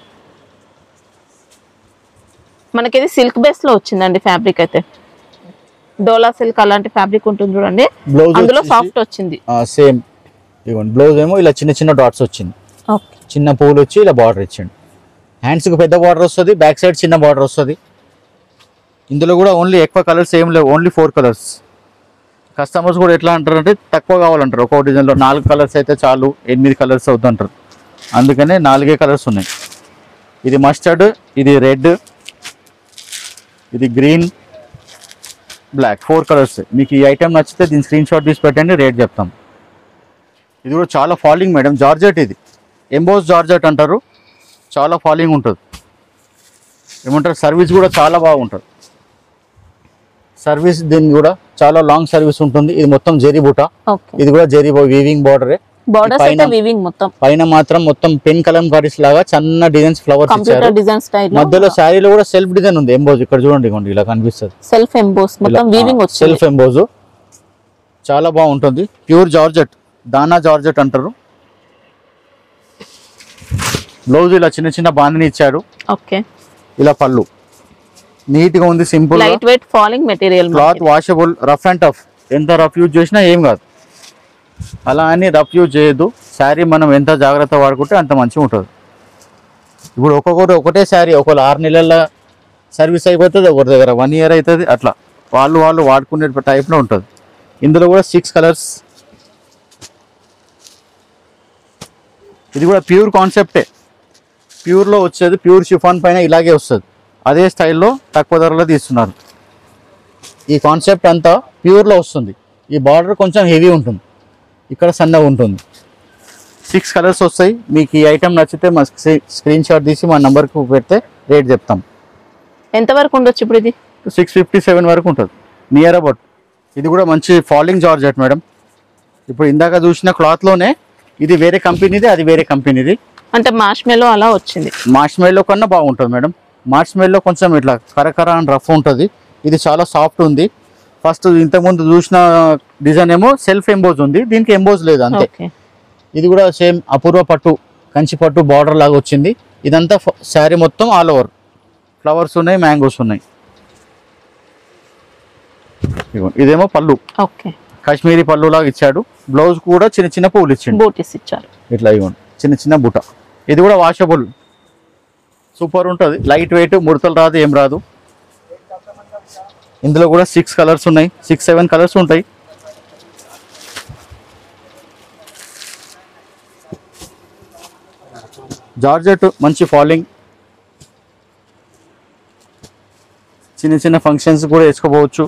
మనకి ఇది సిల్క్ బేస్ లో వచ్చిందండి ఫ్యాబ్రిక్ అయితే, డోలా సిల్క్ అలాంటి ఫ్యాబ్రిక్ ఉంటుంది చూడండి. అందులో సాఫ్ట్ వచ్చింది సేమ్. ఇవ్వండి, బ్లౌజ్ ఏమో ఇలా చిన్న చిన్న డాట్స్ వచ్చింది, చిన్న పువ్వులు వచ్చి ఇలా బార్డర్ ఇచ్చిండు. హ్యాండ్స్ కి పెద్ద బార్డర్ వస్తుంది, బ్యాక్ సైడ్ చిన్న బార్డర్ వస్తుంది. ఇందులో కూడా ఓన్లీ ఎక్కువ కలర్స్ ఏం లేవు, ఓన్లీ 4 కలర్స్. కస్టమర్స్ కూడా ఎట్లా అంటారంటే తక్కువ కావాలంటారు, ఒక్కో డిజైన్లో 4 కలర్స్ అయితే చాలు, 8 కలర్స్ అవుతుంటారు. అందుకనే 4 కలర్స్ ఉన్నాయి. ఇది మస్టర్డ్, ఇది రెడ్, ఇది గ్రీన్, బ్లాక్, 4 కలర్స్. మీకు ఈ ఐటమ్ నచ్చితే దీని స్క్రీన్ షాట్ తీసి పెట్టండి, రేట్ చెప్తాం. ఇది కూడా చాలా ఫాలింగ్ మేడం, జార్జెట్. ఇది ఎంబోస్ జార్జెట్ అంటారు, చాలా ఫాలింగ్ ఉంటుంది. ఏమంటారు, సర్వీస్ కూడా చాలా బాగుంటుంది. సర్వీస్ దీని కూడా చాలా లాంగ్ సర్వీస్ ఉంటుంది. ఇది మొత్తం జెరీ బూటా, ఇది కూడా జెరీ వీవింగ్ బార్డరే. పైన మాత్రం మొత్తం పెన్ కలంకారీస్ లాగా చిన్న డిజైన్స్, ఫ్లవర్స్ ఇచ్చారు. మధ్యలో శారీలో కూడా సెల్ఫ్ డిజైన్ ఉంది, ఎంబోజ్. ఇక్కడ చూడండి, ఇలా కనిపిస్తుంది సెల్ఫ్ ఎంబోజ్, మొత్తం వీవింగ్ వచ్చింది. సెల్ఫ్ ఎంబోజ్ చాలా బాగుంటుంది. ప్యూర్ జార్జెట్, దానా జార్జెట్ అంటారు. బ్లౌజ్ ఇలా చిన్న చిన్న బాందిని ఇచ్చారు. ఇలా పళ్ళు నీట్ గా ఉంది, simple, light weight, falling material, cloth washable, rough and tough. ఎంత రఫ్ యూజ్ చేసినా ఏం కాదు, అలా అని రఫ్ యూజ్ చేయొద్దు. శారీ మనం ఎంత జాగ్రత్త వాడుకుంటే అంత మంచిగా ఉంటుంది. ఇప్పుడు ఒక్కొక్కరు ఒకటే శారీ, ఒకళ్ళు 6 నెలల సర్వీస్ అయిపోతుంది, ఒకరి దగ్గర 1 ఇయర్ అవుతుంది. అట్లా వాళ్ళు వాడుకునే టైప్లో ఉంటుంది. ఇందులో కూడా 6 కలర్స్. ఇది కూడా ప్యూర్ కాన్సెప్టే, ప్యూర్లో వచ్చేది. ప్యూర్ షిఫాన్ పైన ఇలాగే వస్తుంది, అదే స్టైల్లో తక్కువ ధరలో తీస్తున్నారు. ఈ కాన్సెప్ట్ అంతా ప్యూర్లో వస్తుంది. ఈ బార్డర్ కొంచెం హెవీ ఉంటుంది, ఇక్కడ సన్నగా ఉంటుంది. 6 కలర్స్ వస్తాయి. మీకు ఈ ఐటమ్ నచ్చితే మా స్క్రీన్ షాట్ తీసి మా నెంబర్కి పెడితే రేట్ చెప్తాం. ఎంత వరకు ఉండొచ్చు ఇప్పుడు? ఇది 657 వరకు ఉంటుంది, నియర్ అబౌట్. ఇది కూడా మంచి ఫాలింగ్ జార్జెట్ మేడం. ఇప్పుడు ఇందాక చూసిన క్లాత్లోనే ఇది వేరే కంపెనీది, అది వేరే కంపెనీది. అంటే మార్ష్మెల్లో అలా వచ్చింది. మార్ష్మెల్లో కన్నా బాగుంటుంది మేడం. మార్ష్మెల్లో కొంచెం ఇట్లా కరకర అని రఫ్ ఉంటుంది, ఇది చాలా సాఫ్ట్ ఉంది. ఫస్ట్ ఇంతకుముందు చూసిన డిజైన్ ఏమో సెల్ఫ్ ఎంబోజ్ ఉంది, దీనికి ఎంబోజ్ లేదు అంతే. ఇది కూడా సేమ్ అపూర్వ పట్టు, కంచి పట్టు బార్డర్ లాగా వచ్చింది. ఇదంతా శారీ మొత్తం ఆల్ ఓవర్ ఫ్లవర్స్ ఉన్నాయి, మ్యాంగోస్ ఉన్నాయి. ఇదేమో పళ్ళు, కాశ్మీరీ పళ్ళు లాగా ఇచ్చాడు. బ్లౌజ్ కూడా చిన్న చిన్న పూలు ఇచ్చాడు ఇట్లా. ఇవ్వండి చిన్న చిన్న బుట్ట. ఇది కూడా వాషబుల్, సూపర్ ఉంటుంది, లైట్ వెయిట్, ముడతలు రాదు, ఏం రాదు. ఇందులో కూడా 6 కలర్స్ ఉన్నాయి, 6-7 కలర్స్ ఉంటాయి. జార్జెట్ మంచి ఫాలింగ్, చిన్న చిన్న ఫంక్షన్స్ కూడా వేసుకోవచ్చు.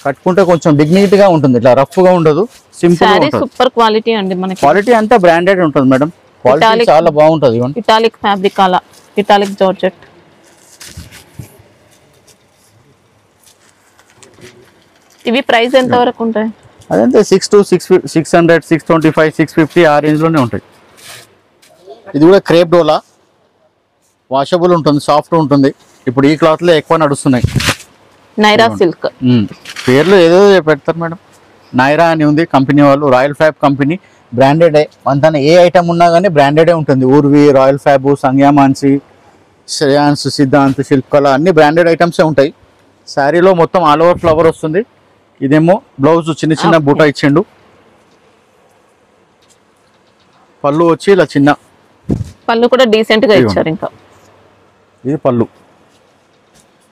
కట్టుకుంటే కొంచెం డిగ్నిటీగా ఉంటుంది, ఇట్లా రఫ్ గా ఉండదు, సింపుల్ గా ఉంటుంది. సూపర్ క్వాలిటీ అండి, మనకి క్వాలిటీ అంతా బ్రాండెడ్ ఉంటుంది మేడం. క్వాలిటీ చాలా బాగుంటుంది. ఇటాలిక్ ఫ్యాబ్రిక్, అలా ఇటాలిక్ జార్జెట్. ఇవి ప్రైస్ ఎంత వరకు ఉంటాయి? అదంతే 600, 625, 650 ఆ రేంజ్ లోనే ఉంటాయి. ఇది కూడా క్రేప్ డోలా, వాషబుల్ ఉంటుంది, సాఫ్ట్ ఉంటుంది. ఇప్పుడు ఈ క్లాత్ లో ఎక్కువ నడుస్తున్నాయి. నైరా సిల్క్ పేర్లు ఏదో పెడతారు మేడం. నైరా అని ఉంది కంపెనీ వాళ్ళు, రాయల్ ఫ్యాబ్ కంపెనీ, బ్రాండెడే. అంతా ఏ ఐటమ్ ఉన్నా కానీ బ్రాండెడే ఉంటుంది. ఊర్వి, రాయల్ ఫ్యాబ్, సంగ్యామాన్సి, శ్రేయాన్స్, సిద్ధాంత్, శిల్పకళ అన్ని బ్రాండెడ్ ఐటమ్సే ఉంటాయి. శారీలో మొత్తం ఆల్ ఓవర్ ఫ్లవర్ వస్తుంది. ఇదేమో బ్లౌజ్ చిన్న చిన్న బూటా ఇచ్చిండు. పళ్ళు వచ్చి ఇలా చిన్న పళ్ళు కూడా డీసెంట్ గా ఇచ్చారు. ఇంకా ఇది పళ్ళు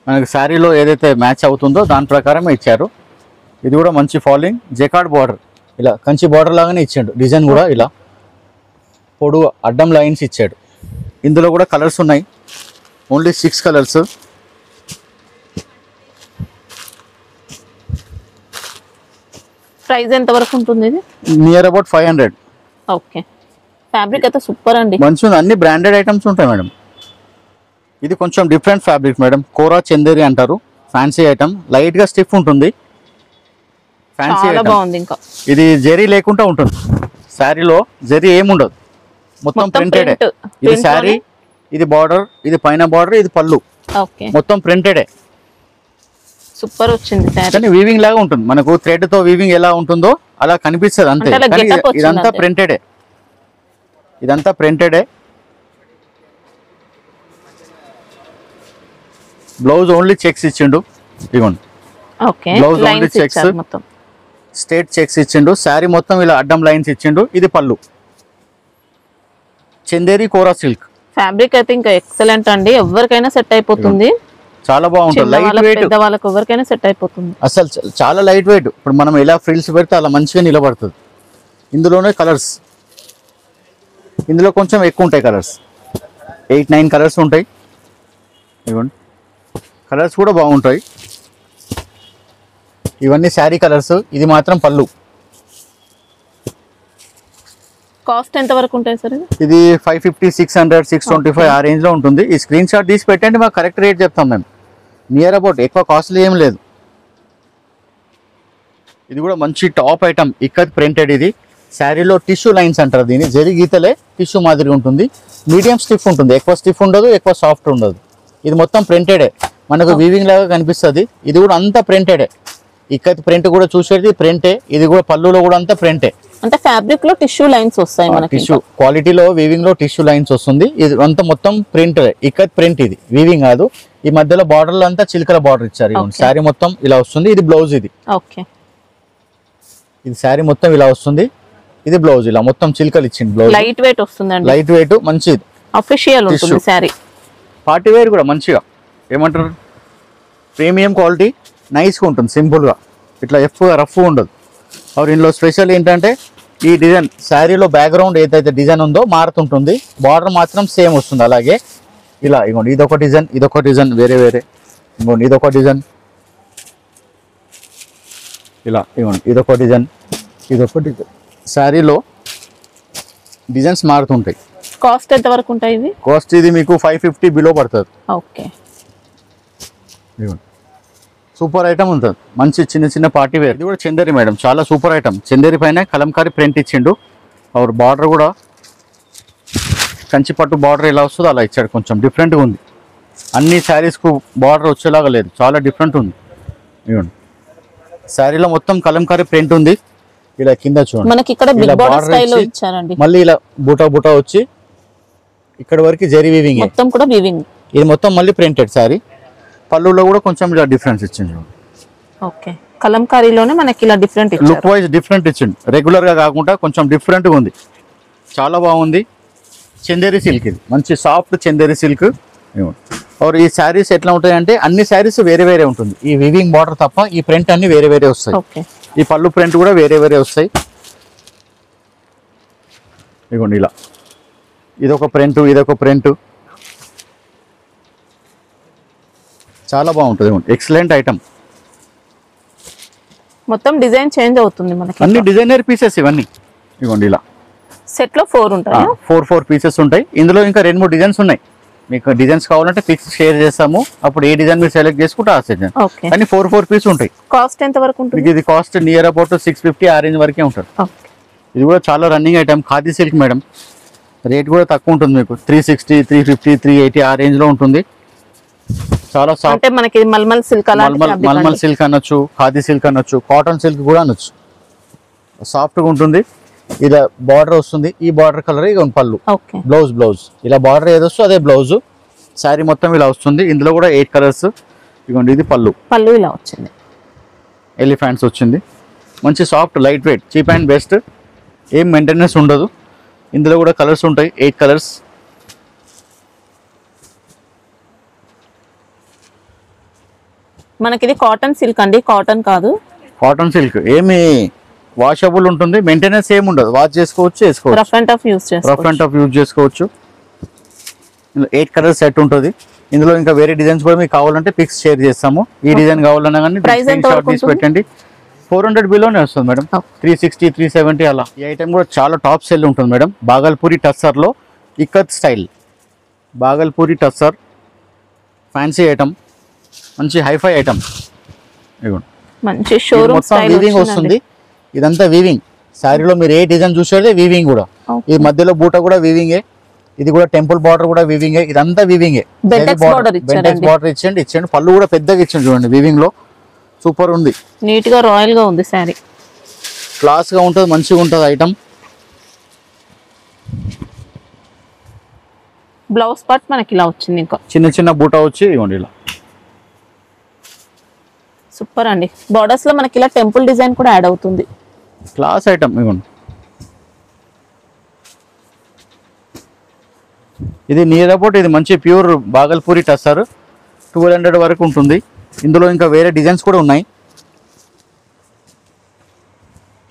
మనకి శారీలో ఏదైతే మ్యాచ్ అవుతుందో దాని ప్రకారమే ఇచ్చారు. ఇది కూడా మంచి ఫాలింగ్, జెకార్డ్ బార్డర్, ఇలా కంచి బార్డర్ లాగానే ఇచ్చాడు. డిజైన్ కూడా ఇలా పొడుగు అడ్డం లైన్స్ ఇచ్చాడు. ఇందులో కూడా కలర్స్ ఉన్నాయి, ఓన్లీ 6 కలర్స్. ప్రైస్ ఎంత వరకు ఉంటుంది? ఇది నియర్ అబౌట్ 500. ఓకే, ఫ్యాబ్రిక్ అయితే సూపర్ అండి, మంచిగా అన్ని బ్రాండెడ్ ఐటమ్స్ ఉంటాయి మేడం. ఇది కొంచెం డిఫరెంట్ ఫ్యాబ్రిక్ మేడం, కోరా చందేరి అంటారు. ఫ్యాన్సీ ఐటమ్, లైట్ గా స్టిఫ్ ఉంటుంది, ఫ్యాన్సీ బాగుంది. ఇంకా ఇది జెరీ లేకుండా ఉంటుంది, శారీలో జెరీ ఏముండదు, మొత్తం ప్రింటెడ్. ఇది శారీ, ఇది బార్డర్, ఇది పైన బార్డర్, ఇది పళ్ళు, మొత్తం ప్రింటెడే. సూపర్ వచ్చింది. కానీ వీవింగ్ లాగా ఉంటుంది, మనకు థ్రెడ్ తో వీవింగ్ ఎలా ఉంటుందో అలా కనిపిస్తుంది అంతే. ఇదంతా ప్రింటెడే, ఇదంతా ప్రింటెడే. బ్లౌజ్ ఓన్లీ చెక్స్ ఇచ్చిండు, ఇవ్వండి. Blouse only checks, straight checks ఇచ్చిండు. శారీ మొత్తం ఇలా అడ్డం లైన్స్ ఇచ్చిండు. ఇది పళ్ళు, చందేరి కోరా సిల్క్ ఫ్యాబ్రిక్ అయితే ఇంకా ఎక్సలెంట్ అండి, ఎవరికైనా సెట్ అయిపోతుంది. చాలా బాగుంటుంది, లైట్ వెయిట్, వాళ్ళకి ఎవరికైనా సెట్ అయిపోతుంది. అసలు చాలా లైట్ వెయిట్. ఇప్పుడు మనం ఎలా ఫ్రిల్స్ పెడితే అలా మంచిగా నిలబడుతుంది. ఇందులోనే కలర్స్, ఇందులో కొంచెం ఎక్కువ ఉంటాయి కలర్స్, 8-9 కలర్స్ ఉంటాయి. ఇవ్వండి, కలర్స్ కూడా బాగుంటాయి. ఇవన్నీ శారీ కలర్స్, ఇది మాత్రం పళ్ళు. కాస్ట్ ఎంత వరకు ఉంటాయి సార్? ఇది 550, 600, 625 ఆ రేంజ్ లో ఉంటుంది. ఈ స్క్రీన్ షాట్ తీసి పెట్టండి, మాకు కరెక్ట్ రేట్ చెప్తాం మేము. నియర్ అబౌట్, ఎక్కువ కాస్ట్లీ ఏం లేదు. ఇది కూడా మంచి టాప్ ఐటమ్, ఇక్కత్ ప్రింటెడ్. ఇది శారీలో టిష్యూ లైన్స్ అంటారు దీన్ని, జరి గీతలే టిష్యూ మాదిరి ఉంటుంది. మీడియం స్టిఫ్ ఉంటుంది, ఎక్కువ స్టిఫ్ ఉండదు, ఎక్కువ సాఫ్ట్ ఉండదు. ఇది మొత్తం ప్రింటెడే, మనకు వీవింగ్ లాగా కనిపిస్తుంది. ఇది కూడా అంతా ప్రింటెడే, ఇక్కత్ ప్రింట్ కూడా చూసేది ప్రింటే. ఇది కూడా పళ్ళులో కూడా అంతా ప్రింటే, అంటే ఫ్యాబ్రిక్ లో టిష్యూ లైన్స్ వస్తాయి మనకి. టిష్యూ క్వాలిటీలో వీవింగ్ లో టిష్యూ లైన్స్ వస్తుంది. ఇది అంతా మొత్తం ప్రింట్, ఇక్కత్ ప్రింట్, ఇది వీవింగ్ కాదు. ఈ మధ్యలో బార్డర్లు అంతా చిలకల బార్డర్ ఇచ్చారు. శారీ మొత్తం ఇలా వస్తుంది. ఇది బ్లౌజ్, ఇది ఇది శారీ మొత్తం ఇలా వస్తుంది. ఇది బ్లౌజ్, ఇలా మొత్తం చిలకలు ఇచ్చింది. బ్లౌజ్ లైట్ వెయిట్ వస్తుంది, లైట్ వెయిట్, మంచిది, అఫీషియల్ ఉంటుంది శారీ. పార్టీ వేర్ కూడా మంచిగా, ఏమంటారు, ప్రీమియం క్వాలిటీ, నైస్గా ఉంటుంది, సింపుల్గా, ఇట్లా రఫ్ ఉండదు. और ఇందులో స్పెషల్ ఏంటంటే ఈ డిజైన్ శారీలో బ్యాక్గ్రౌండ్ ఏదైతే డిజైన్ ఉందో మారుతుంటుంది, బార్డర్ మాత్రం సేమ్ వస్తుంది అలాగే. ఇలా ఇగోండి, ఇదొక డిజైన్ వేరే వేరే, ఇగోండి ఇదొక డిజైన్, ఇలా ఇగోండి ఇదొక డిజైన్. శారీలో డిజైన్స్ మారుతుంటాయి. కాస్ట్ ఎంత వరకు ఉంటాయి ఇవి? కాస్ట్ ఇది మీకు 550 బిలో పడుతుంది. ఓకే, ఇగోండి సూపర్ ఐటమ్ ఉంటుంది, మంచి చిన్న చిన్న పార్టీ వేర్. ఇది కూడా చందేరి మేడం, చాలా సూపర్ ఐటమ్. చందేరి పైన కలంకారీ ప్రింట్ ఇచ్చిండు. और బార్డర్ కూడా కంచి పట్టు బార్డర్ ఎలా వస్తుందో అలా ఇచ్చాడు, కొంచెం డిఫరెంట్గా ఉంది. అన్ని శారీస్కు బార్డర్ వచ్చేలాగా లేదు, చాలా డిఫరెంట్ ఉంది. ఇవ్వండి, శారీలో మొత్తం కలంకారీ ప్రింట్ ఉంది. ఇలా కింద చూడండి మనకి ఇక్కడ బిగ్ బార్డర్ స్టైల్లో ఇచ్చారండి. మళ్ళీ ఇలా బూటా బూటా వచ్చి ఇక్కడ వరకు జరీ వీవింగ్, మొత్తం కూడా వీవింగ్. ఇది మొత్తం మళ్ళీ ప్రింటెడ్ శారీ. పళ్ళులో కూడా కొంచెం ఇలా డిఫరెన్స్ ఇచ్చింది. ఓకే, కలంకారీలోనే మనకి ఇలా డిఫరెంట్ ఇచ్చారు. లుక్ వైజ్ డిఫరెంట్ ఇచ్చింది, రెగ్యులర్ గా కాకుండా కొంచెం డిఫరెంట్గా ఉంది. చాలా బాగుంది. చందేరి సిల్క్, ఇది మంచి సాఫ్ట్ చందేరి సిల్క్. और ఈ శారీస్ ఎట్లా ఉంటాయంటే అన్ని శారీస్ వేరే వేరే ఉంటుంది. ఈ వివింగ్ బార్డర్ తప్ప ఈ ప్రింట్ అన్ని వేరే వేరే వస్తాయి. ఈ పళ్ళు ప్రింట్ కూడా వేరే వేరే వస్తాయి. ఇదిగోండి ఇలా, ఇదొక ప్రింట్, ఇదొక ప్రింట్, చాలా బాగుంటుంది. Excellent item. మొత్తం డిజైన్ చేంజ్ అవుతుంది మనకి. అన్ని డిజైనర్ పీసెస్ ఇవన్నీ. ఇదిగోండి ఇలా సెట్ లో 4 ఉంటాయి. 4 పీసెస్ ఉంటాయి. ఇందులో ఇంకా 2-3 డిజైన్స్ ఉన్నాయి. మీకు డిజైన్స్ కావాలంటే పిక్స్ షేర్ చేస్తాము, అప్పుడు ఏ డిజైన్ మీరు సెలెక్ట్ చేసుకుంటే ఆ డిజైన్. కానీ 4 పీస్ ఉంటాయి. కాస్ట్ ఎంత వరకు ఉంటుంది? ఇది కాస్ట్ నియర్ అబౌట్ 650 ఆ రేంజ్ వరకే ఉంటుంది. ఇది కూడా చాలా running item, khadi silk madam. Rate కూడా తక్కువ ఉంటుంది, మీకు 360, 350, 380 ఆ రేంజ్ లో ఉంటుంది. చాలా సాఫ్ట్. అంటే మనకి మల్మల్ సిల్క్, మల్మల్ సిల్క్ అనొచ్చు, ఖాదీ సిల్క్ అనొచ్చు, కాటన్ సిల్క్ కూడా అనొచ్చు. సాఫ్ట్ గా ఉంటుంది. ఇలా బార్డర్ వస్తుంది, ఈ బార్డర్ కలర్ ఇక పళ్ళు, బ్లౌజ్ ఇలా బార్డర్ ఏదొస్తుందో అదే బ్లౌజ్. శారీ మొత్తం ఇలా వస్తుంది. ఇందులో కూడా 8 కలర్స్. ఇదిగోండి, ఇది పళ్ళు ఇలా వచ్చింది. ఎలిఫెంట్స్ వచ్చింది. మంచి soft, light weight, cheap and best. ఏం మెయింటెనెన్స్ ఉండదు. ఇందులో కూడా కలర్స్ ఉంటాయి, 8 కలర్స్. మనకి ఇది కాటన్ సిల్క్ అండి, కాటన్ కాదు. కాటన్ సిల్క్ ఏమి వాషబుల్ ఉంటుంది, మెయింటెనెన్స్ ఏమి ఉండదు. వాష్ చేసుకోవచ్చు, రఫ్ అండ్ టఫ్ యూజ్ చేసుకోవచ్చు. 8 కలర్స్ సెట్ ఉంటుంది. ఇందులో ఇంకా వేరే డిజైన్స్ కూడా మీకు కావాలంటే పిక్స్ షేర్ చేస్తాము. ఈ డిజైన్ కావాలన్నా కానీ తీసి పెట్టండి. 400 బిలోనే వస్తుంది మేడం. 360, 370 అలా. ఈ ఐటమ్ కూడా చాలా టాప్ సెల్ ఉంటుంది మేడం. బాగల్పూరి టస్సర్ లో ikat style, Bhagalpuri tussar fancy item, మంచి హైఫై ఐటమ్. మంచి షోరూమ్ స్టైల్ వస్తుంది. ఇదంతా వీవింగ్. శారీలో మీరు ఏ డిజైన్ చూసేదే వీవింగ్ కూడా. ఈ మధ్యలో బూట కూడా వీవింగే. ఇది కూడా టెంపుల్ బార్డర్ కూడా వీవింగే. ఇదంతా వీవింగే. బెంటెక్స్ బార్డర్ ఇచ్చండి. పళ్ళు కూడా పెద్దగా ఇచ్చండి చూడండి. వీవింగ్ లో సూపర్ ఉంది. నీట్ గా రాయల్ గా ఉంది శారీ. క్లాస్ గా ఉంటుంది, మంచిగా ఉంటుంది ఐటమ్. బ్లౌజ్ పార్ట్ మనకి ఇలా వచ్చింది. ఇంకా చిన్న చిన్న బూట వచ్చి ఇవ్వండి ఇలా. సూపర్ అండి. బార్డర్స్ లో మనకి ఇలా టెంపుల్ డిజైన్ కూడా యాడ్ అవుతుంది. Class item. ఇవ్వండి, ఇది నియర్ అబౌట్ ఇది మంచి ప్యూర్ బాగల్పూరి టస్సర్ 1200 వరకు ఉంటుంది. ఇందులో ఇంకా వేరే డిజైన్స్ కూడా ఉన్నాయి.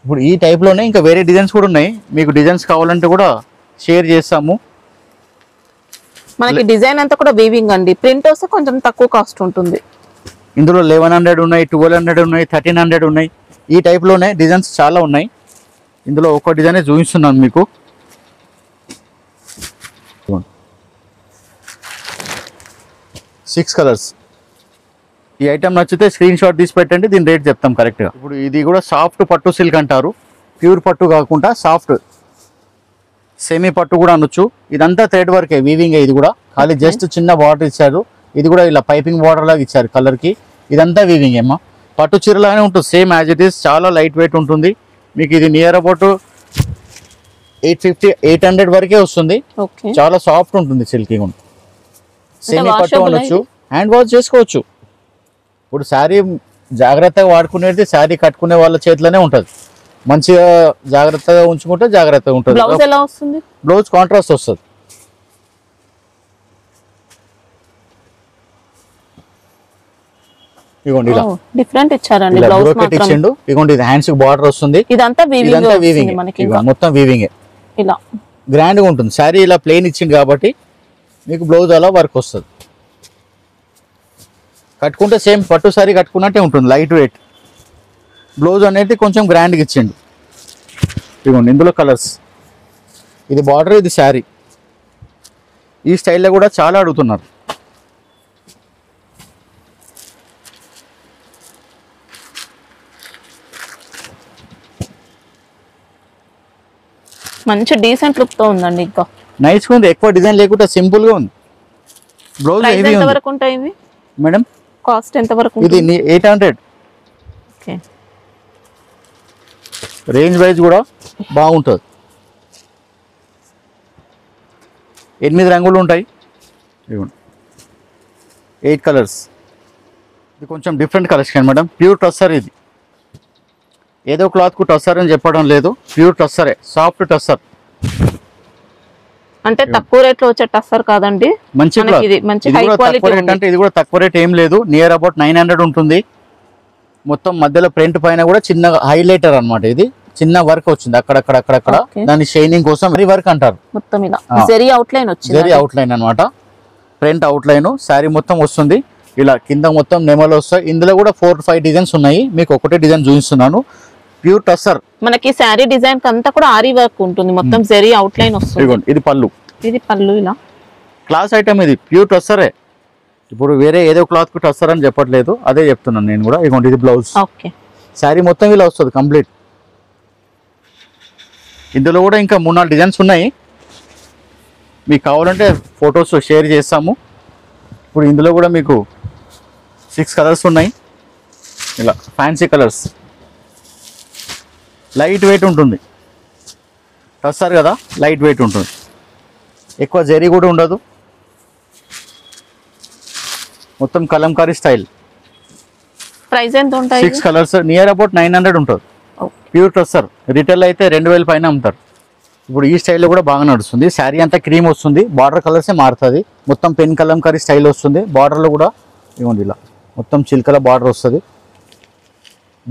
ఇప్పుడు ఈ టైప్లోనే ఇంకా వేరే డిజైన్స్ కూడా ఉన్నాయి. మీకు డిజైన్స్ కావాలంటే కూడా షేర్ చేస్తాము. మనకి డిజైన్ అంతా కూడా వీవింగ్ అండి. ప్రింట్ వస్తే కొంచెం తక్కువ కాస్ట్ ఉంటుంది. ఇందులో 1100 ఉన్నాయి, 1200 ఉన్నాయి, 1300 ఉన్నాయి. ఈ టైప్లోనే డిజైన్స్ చాలా ఉన్నాయి. ఇందులో ఒక డిజైనే చూపిస్తున్నాను మీకు. 6 కలర్స్. ఈ ఐటమ్ నచ్చితే స్క్రీన్ షాట్ తీసి పెట్టండి, దీని రేట్ చెప్తాం కరెక్ట్గా. ఇప్పుడు ఇది కూడా సాఫ్ట్ పట్టు సిల్క్ అంటారు. ప్యూర్ పట్టు కాకుండా సాఫ్ట్ సెమీ పట్టు కూడా అనొచ్చు. ఇదంతా థ్రెడ్ వర్కే, వీవింగే. ఇది కూడా ఖాళీ జస్ట్ చిన్న బార్డర్ ఇచ్చారు. ఇది కూడా ఇలా పైపింగ్ బార్డర్ లాగా ఇచ్చారు కలర్కి. ఇదంతా వీవింగ్ ఏమో, పట్టు చీరలాగానే ఉంటుంది, సేమ్ యాజ్ ఇట్ ఈస్. చాలా లైట్ వెయిట్ ఉంటుంది. మీకు ఇది నియర్ అబౌట్ 850, 800 వరకే వస్తుంది. చాలా సాఫ్ట్ ఉంటుంది, సిల్కీ ఉంటుంది. సెమీ పట్టు అనొచ్చు, హ్యాండ్ వాష్ చేసుకోవచ్చు. ఇప్పుడు శారీ జాగ్రత్తగా వాడుకునేది శారీ కట్టుకునే వాళ్ళ చేతిలోనే ఉంటుంది. మంచిగా జాగ్రత్తగా ఉంచుకుంటే జాగ్రత్తగా ఉంటుంది. బ్లౌజ్ ఎలా వస్తుంది? బ్లౌజ్ కాంట్రాస్ట్ వస్తుంది. ఇగోండి ఇలా డిఫరెంట్ ఇచ్చారండి. బ్లౌజ్ మాత్రం ఇచ్చిండు. ఇగోండి ఇది హ్యాండ్స్ కి బార్డర్ వస్తుంది. ఇదంతా వీవింగ్ మనకి, మొత్తం వీవింగే. ఇలా గ్రాండ్ గా ఉంటుంది. శారీ ఇలా ప్లెయిన్ ఇచ్చింది కాబట్టి మీకు బ్లౌజ్ అలా వర్క్ వస్తుంది. కట్టుకుంటే సేమ్ పట్టు సారీ కట్టుకున్నట్టే ఉంటుంది, లైట్ వెయిట్. బ్లౌజ్ అనేది కొంచెం గ్రాండ్గా ఇచ్చిండు. ఇదిగోండి ఇందులో కలర్స్. ఇది బార్డర్, ఇది శారీ. ఈ స్టైల్లో కూడా చాలా అడుగుతున్నారు. మంచి డీసెంట్ లుక్ తో ఉందండి. ఇంకా నైస్ గా ఉంది, ఎక్కువ డిజైన్ లేకుండా సింపుల్ గా ఉంది. బ్లౌజ్ ప్రైస్ హెవీ ఎంత ఉంది వరకు ఉంటాయి ఇవి మేడం. కాస్ట్ ఎంత వరకు ఇది ఉంటుంది? 800 ఓకే రేంజ్ వైజ్ కూడా బాగుంటుంది. 8 రంగులు ఉంటాయి, 8 కలర్స్. ఇది కొంచెం different collection madam. Pure tussar ఇది, ఏదో క్లాత్కు టస్సర్ అని చెప్పడం లేదు, ప్యూర్ టస్సరే, సాఫ్ట్ టస్సర్. అంటే తక్కువ రేట్ లో వచ్చే టస్సర్ కాదండి, మంచి మనకి ఇది మంచి హై క్వాలిటీ ఉంది. అంటే ఇది కూడా తక్కువ రేట్ ఏం లేదు, నియర్ అబౌట్ 900 ఉంటుంది. మొత్తం మధ్యలో ప్రింట్ పైన కూడా చిన్న హైలైటర్ అన్నమాట. ఇది చిన్న వర్క్ వచ్చింది అక్కడక్కడ, Okay. దాని షైనింగ్ కోసం వర్క్ అంటారు. మొత్తం ఇలా జరీ అవుట్ లైన్ వచ్చింది, జరీ అవుట్ లైన్ అనమాట. ప్రింట్ అవుట్ లైన్ శారీ మొత్తం వస్తుంది. ఇలా కింద మొత్తం నెమలు వస్తాయి. ఇందులో కూడా 4-5 డిజైన్స్ ఉన్నాయి, మీకు ఒకటే డిజైన్ చూపిస్తున్నాను. ప్యూర్ టస్సర్. మనకి శారీ డిజైన్ అంతా కూడా ఆరీ వర్క్ ఉంటుంది, మొత్తం జరీ అవుట్ లైన్ వస్తుంది. ఇది పళ్ళు, ఇది పళ్ళు. ఇలా క్లాస్ ఐటమ్, ఇది ప్యూర్ టస్సరే. ఇప్పుడు వేరే ఏదో క్లాత్ కు టస్సర్ అని చెప్పట్లేదు, అదే చెప్తున్నాను నేను కూడా. ఇదిగోండి ఇది బ్లౌజ్. ఓకే శారీ మొత్తం ఇలా వస్తుంది కంప్లీట్. ఇందులో కూడా ఇంకా 3-4 డిజైన్స్ ఉన్నాయి, మీకు కావాలంటే ఫొటోస్ షేర్ చేస్తాము. ఇప్పుడు ఇందులో కూడా మీకు 6 కలర్స్ ఉన్నాయి, ఇలా ఫ్యాన్సీ కలర్స్. లైట్ వెయిట్ ఉంటుంది, టస్సర్ కదా, లైట్ వెయిట్ ఉంటుంది, ఎక్కువ జరీ కూడా ఉండదు. మొత్తం కలంకారీ స్టైల్. ప్రైస్ ఎంత ఉంటాయి? 6 కలర్స్, నియర్ అబౌట్ 900 ఉంటుంది. ప్యూర్ టస్సర్. రిటైల్ అయితే 2000 పైన అమ్ముతారు. ఇప్పుడు ఈ స్టైల్లో కూడా బాగా నడుస్తుంది. శారీ అంతా క్రీమ్ వస్తుంది, బార్డర్ కలర్సే మారుతుంది. మొత్తం పెన్ కలంకారీ స్టైల్ వస్తుంది. బార్డర్లో కూడా ఇవ్వండి ఇలా మొత్తం చిల్కల బార్డర్ వస్తుంది.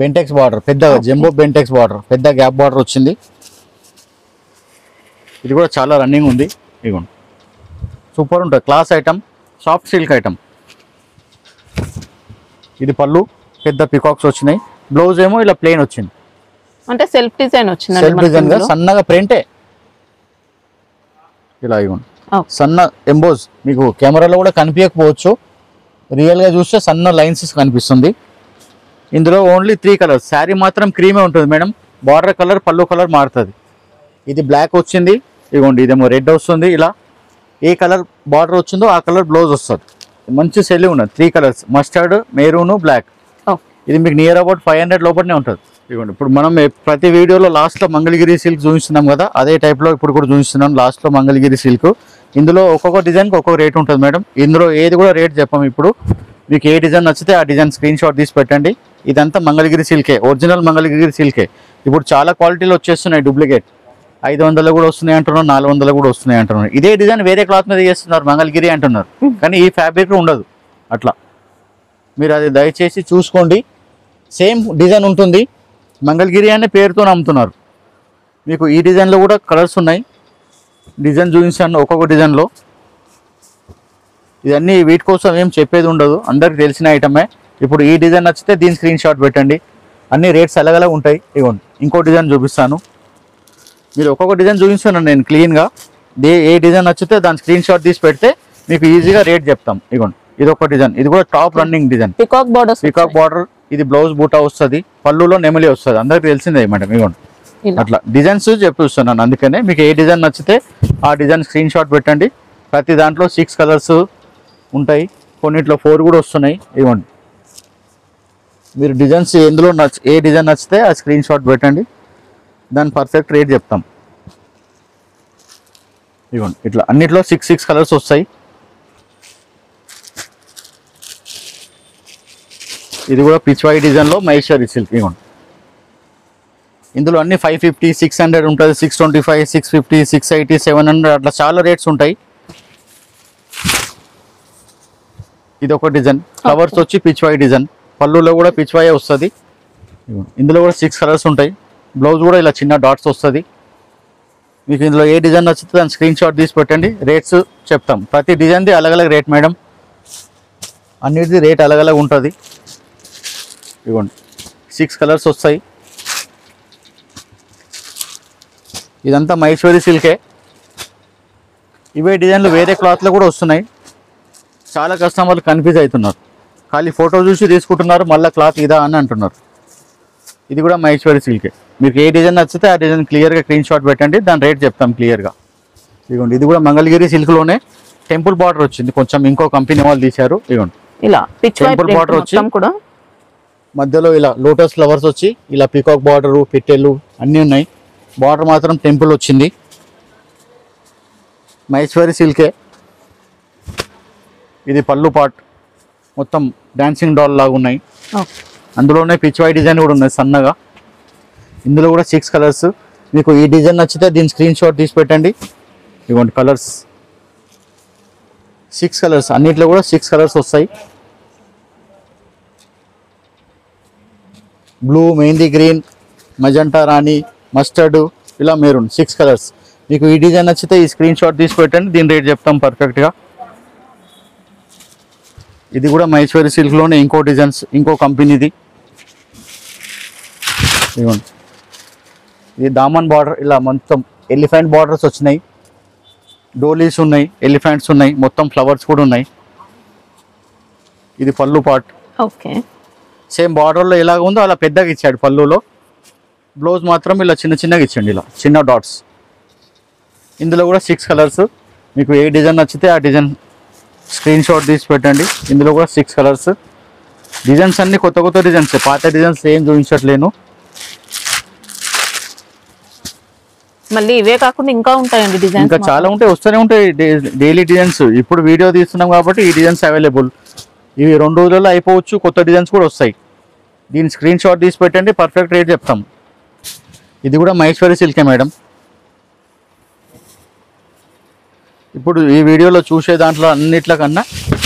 బెంటెక్స్ బార్డర్, పెద్ద జంబో బెంటెక్స్ బార్డర్, పెద్ద గ్యాప్ బార్డర్ వచ్చింది. ఇది కూడా చాలా రన్నింగ్ ఉంది. ఇవ్వండి సూపర్ ఉంటుంది, class item, soft silk item. ఇది పళ్ళు, పెద్ద పికాక్స్ వచ్చినాయి. బ్లౌజ్ ఏమో ఇలా ప్లెయిన్ వచ్చింది, అంటే సెల్ఫ్ డిజైన్ వచ్చింది. సెల్ఫ్ డిజైన్ గా సన్నగా ప్రింటే ఇలా ఇవ్వండి. సన్న ఎంబోజ్, మీకు కెమెరాలో కూడా కనిపించకపోవచ్చు, రియల్ గా చూస్తే సన్న లైన్స్ కనిపిస్తుంది. ఇందులో ఓన్లీ 3 కలర్స్. శారీ మాత్రం క్రీమే ఉంటుంది మేడం. బార్డర్ కలర్, పళ్ళు కలర్ మారుతుంది. ఇది బ్లాక్ వచ్చింది, ఇవ్వండి ఇదేమో రెడ్ వస్తుంది. ఇలా ఏ కలర్ బార్డర్ వచ్చిందో ఆ కలర్ బ్లౌజ్ వస్తుంది. మంచి సెల్లింగ్ ఉన్నది. 3 కలర్స్, మస్టర్డ్, మెరూన్, బ్లాక్. ఇది మీకు నియర్ అబౌట్ 500 లోపలనే ఉంటుంది. ఇవ్వండి ఇప్పుడు మనం ప్రతి వీడియోలో లాస్ట్లో మంగళగిరి సిల్క్ చూపిస్తున్నాం కదా, అదే టైప్లో ఇప్పుడు కూడా చూపిస్తున్నాం లాస్ట్లో మంగళగిరి సిల్క్. ఇందులో ఒక్కొక్క డిజైన్కి ఒక్కొక్క రేట్ ఉంటుంది మేడం. ఇందులో ఏది కూడా రేట్ చెప్పాము. ఇప్పుడు మీకు ఏ డిజైన్ నచ్చితే ఆ డిజైన్ స్క్రీన్ షాట్ తీసి పెట్టండి. ఇదంతా మంగళగిరి సిల్కే, ఒరిజినల్ మంగళగిరి సిల్కే. ఇప్పుడు చాలా క్వాలిటీలు వచ్చేస్తున్నాయి, డూప్లికేట్ 500 కూడా వస్తున్నాయి అంటున్నారు, 400 కూడా వస్తున్నాయి అంటున్నారు. ఇదే డిజైన్ వేరే క్లాత్ మీద చేస్తున్నారు, మంగళగిరి అంటున్నారు, కానీ ఈ ఫ్యాబ్రిక్ ఉండదు. అట్లా మీరు అది దయచేసి చూసుకోండి. సేమ్ డిజైన్ ఉంటుంది, మంగళగిరి అనే పేరుతో అమ్ముతున్నారు. మీకు ఈ డిజైన్లో కూడా కలర్స్ ఉన్నాయి. డిజైన్ చూపించాను ఒక్కొక్క డిజైన్లో. ఇవన్నీ వీటి కోసం ఏం చెప్పేది ఉండదు, అందరికి తెలిసిన ఐటమే. ఇప్పుడు ఈ డిజైన్ నచ్చితే దీని స్క్రీన్ షాట్ పెట్టండి. అన్ని రేట్స్ అలాగలా ఉంటాయి. ఇవ్వండి ఇంకో డిజైన్ చూపిస్తాను. మీరు ఒక్కొక్క డిజైన్ చూపిస్తున్నాను నేను క్లీన్గా. ఏ డిజైన్ నచ్చితే దాని స్క్రీన్ షాట్ తీసి పెడితే మీకు ఈజీగా రేట్ చెప్తాం. ఇవ్వండి ఇది ఒక డిజైన్, ఇది కూడా top running design, peacock border. ఇది బ్లౌజ్ బూటా వస్తుంది, పళ్ళులో నెమలి వస్తుంది, అందరికి తెలిసిందే మేడం. ఇవ్వండి అట్లా డిజైన్స్ చెప్పిస్తున్నాను. అందుకనే మీకు ఏ డిజైన్ నచ్చితే ఆ డిజైన్ స్క్రీన్ షాట్ పెట్టండి. ప్రతి దాంట్లో 6 కలర్స్ ఉంటాయి, కొన్నిట్లో 4 కూడా వస్తున్నాయి. ఇవ్వండి మీరు డిజైన్స్ ఎందులో ఏ డిజైన్ నచ్చితే ఆ స్క్రీన్ షాట్ పెట్టండి, దాని పర్ఫెక్ట్ రేట్ చెప్తాం. ఇవ్వండి ఇట్లా అన్నిట్లో 6 కలర్స్ వస్తాయి. ఇది కూడా పిచ్వాయి డిజైన్లో మహేశ్వరి సిల్క్. ఇవ్వండి ఇందులో అన్ని 550, 600 ఉంటుంది, 625, 650, 680, 700 అట్లా చాలా రేట్స్ ఉంటాయి. ఇది ఒక డిజైన్, ఫ్లవర్స్ వచ్చి పిచ్వాయి డిజైన్, పళ్ళులో కూడా పిచ్వాయే వస్తుంది. ఇందులో కూడా 6 కలర్స్ ఉంటాయి. బ్లౌజ్ కూడా ఇలా చిన్న డాట్స్ వస్తుంది. మీకు ఇందులో ఏ డిజైన్ నచ్చితే దాని స్క్రీన్ షాట్ తీసి పెట్టండి, రేట్స్ చెప్తాం. ప్రతి డిజైన్ది అలగలగ రేట్ మేడం, అన్నిటిది రేట్ అలగలగ ఉంటుంది. ఇవ్వండి 6 కలర్స్ వస్తాయి. ఇదంతా మహేశ్వరి సిల్కే. ఇవే డిజైన్లు వేరే క్లాత్లో కూడా వస్తున్నాయి. చాలా కస్టమర్లు కన్ఫ్యూజ్ అవుతున్నారు, ఖాళీ ఫోటో చూసి తీసుకుంటున్నారు, మళ్ళీ క్లాత్ ఇదా అని అంటున్నారు. ఇది కూడా మహేశ్వరి సిల్కే. మీకు ఏ డిజైన్ నచ్చితే ఆ డిజైన్ క్లియర్గా స్క్రీన్ షాట్ పెట్టండి, దాని రేట్ చెప్తాం క్లియర్గా. ఇదిగోండి ఇది కూడా మంగళగిరి సిల్క్లోనే టెంపుల్ బార్డర్ వచ్చింది, కొంచెం ఇంకో కంపెనీ వాళ్ళు తీశారు. ఇదిగోండి ఇలా పిచ్ టెంపుల్ బార్డర్ వచ్చి కూడా మధ్యలో ఇలా లోటస్ ఫ్లవర్స్ వచ్చి ఇలా పీకాక్ బార్డరు పిట్టెలు అన్నీ ఉన్నాయి. బార్డర్ మాత్రం టెంపుల్ వచ్చింది. మహేశ్వరి సిల్కే. ఇది పళ్ళు పాట్ మొత్తం డాన్సింగ్ డాల్ లాగా ఉన్నాయి. అందులోనే పిచ్ వై డిజైన్ కూడా ఉన్నాయి సన్నగా. ఇందులో కూడా 6 కలర్స్. మీకు ఈ డిజైన్ నచ్చితే దీని స్క్రీన్ షాట్ తీసి పెట్టండి. ఇవ్వండి కలర్స్ 6 కలర్స్, అన్నిట్లో కూడా 6 కలర్స్ వస్తాయి. బ్లూ, మెహందీ గ్రీన్, మజంటా రాణి, మస్టర్డ్, ఇలా మెరూన్ 6 కలర్స్. మీకు ఈ డిజైన్ నచ్చితే ఈ స్క్రీన్ షాట్ తీసి పెట్టండి, దీని రేట్ చెప్తాం పర్ఫెక్ట్గా. ఇది కూడా మహేశ్వరి సిల్క్లోనే ఇంకో డిజైన్స్, ఇంకో కంపెనీది. ఇవ్వండి ఇది దామన్ బార్డర్, ఇలా మొత్తం ఎలిఫెంట్ బార్డర్స్ వచ్చినాయి, డోలీస్ ఉన్నాయి, ఎలిఫెంట్స్ ఉన్నాయి, మొత్తం ఫ్లవర్స్ కూడా ఉన్నాయి. ఇది పళ్ళు పాట్. ఓకే సేమ్ బార్డర్లో ఎలాగ ఉందో అలా పెద్దగా ఇచ్చాడు పళ్ళులో. బ్లౌజ్ మాత్రం ఇలా చిన్న చిన్నగా ఇచ్చండి, ఇలా చిన్న డాట్స్. ఇందులో కూడా 6 కలర్స్. మీకు ఏ డిజైన్ నచ్చితే ఆ డిజైన్ స్క్రీన్ షాట్ తీసి పెట్టండి. ఇందులో కూడా 6 కలర్స్. డిజైన్స్ అన్ని కొత్త కొత్త డిజైన్స్, పాత డిజైన్స్ ఏం చూపించట్లేను. మళ్ళీ ఇవే కాకుండా ఇంకా ఉంటాయండి డిజైన్స్, ఇంకా చాలా ఉంటాయి, వస్తూనే ఉంటాయి డైలీ డిజైన్స్. ఇప్పుడు వీడియో తీస్తున్నాం కాబట్టి ఈ డిజైన్స్ అవైలబుల్. ఇవి 2 రోజుల్లో అయిపోవచ్చు, కొత్త డిజైన్స్ కూడా వస్తాయి. దీని స్క్రీన్ షాట్ తీసి పెట్టండి, పర్ఫెక్ట్ రేట్ చెప్తాం. ఇది కూడా మహేశ్వరి సిల్కే మేడం. ఇప్పుడు ఈ వీడియోలో చూసే దాంట్లో అన్నిట్ల కన్నా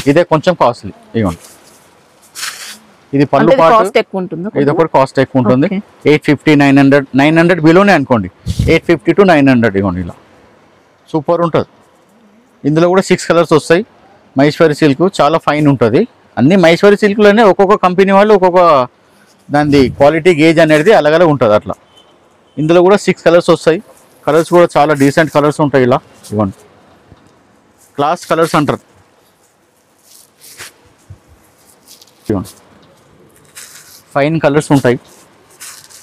ఇదే కొంచెం కాస్ట్లీ. ఇవ్వండి ఇది పళ్ళు పాటు, ఇది ఒకటి కాస్ట్ ఎక్కువ ఉంటుంది. 850, 900 బిలోనే అనుకోండి, 850 to 900. ఇవ్వండి ఇలా సూపర్ ఉంటుంది. ఇందులో కూడా 6 కలర్స్ వస్తాయి. మహేశ్వరి సిల్క్ చాలా ఫైన్ ఉంటుంది. అన్ని మహేశ్వరి సిల్క్లోనే ఒక్కొక్క కంపెనీ వాళ్ళు ఒక్కొక్క దాని క్వాలిటీ గేజ్ అనేది అలాగలా ఉంటుంది అట్లా. ఇందులో కూడా 6 కలర్స్ వస్తాయి. కలర్స్ కూడా చాలా డీసెంట్ కలర్స్ ఉంటాయి. ఇలా ఇవ్వండి క్లాస్ కలర్స్ అంటారు. ఇవ్వండి ఫైన్ కలర్స్ ఉంటాయి.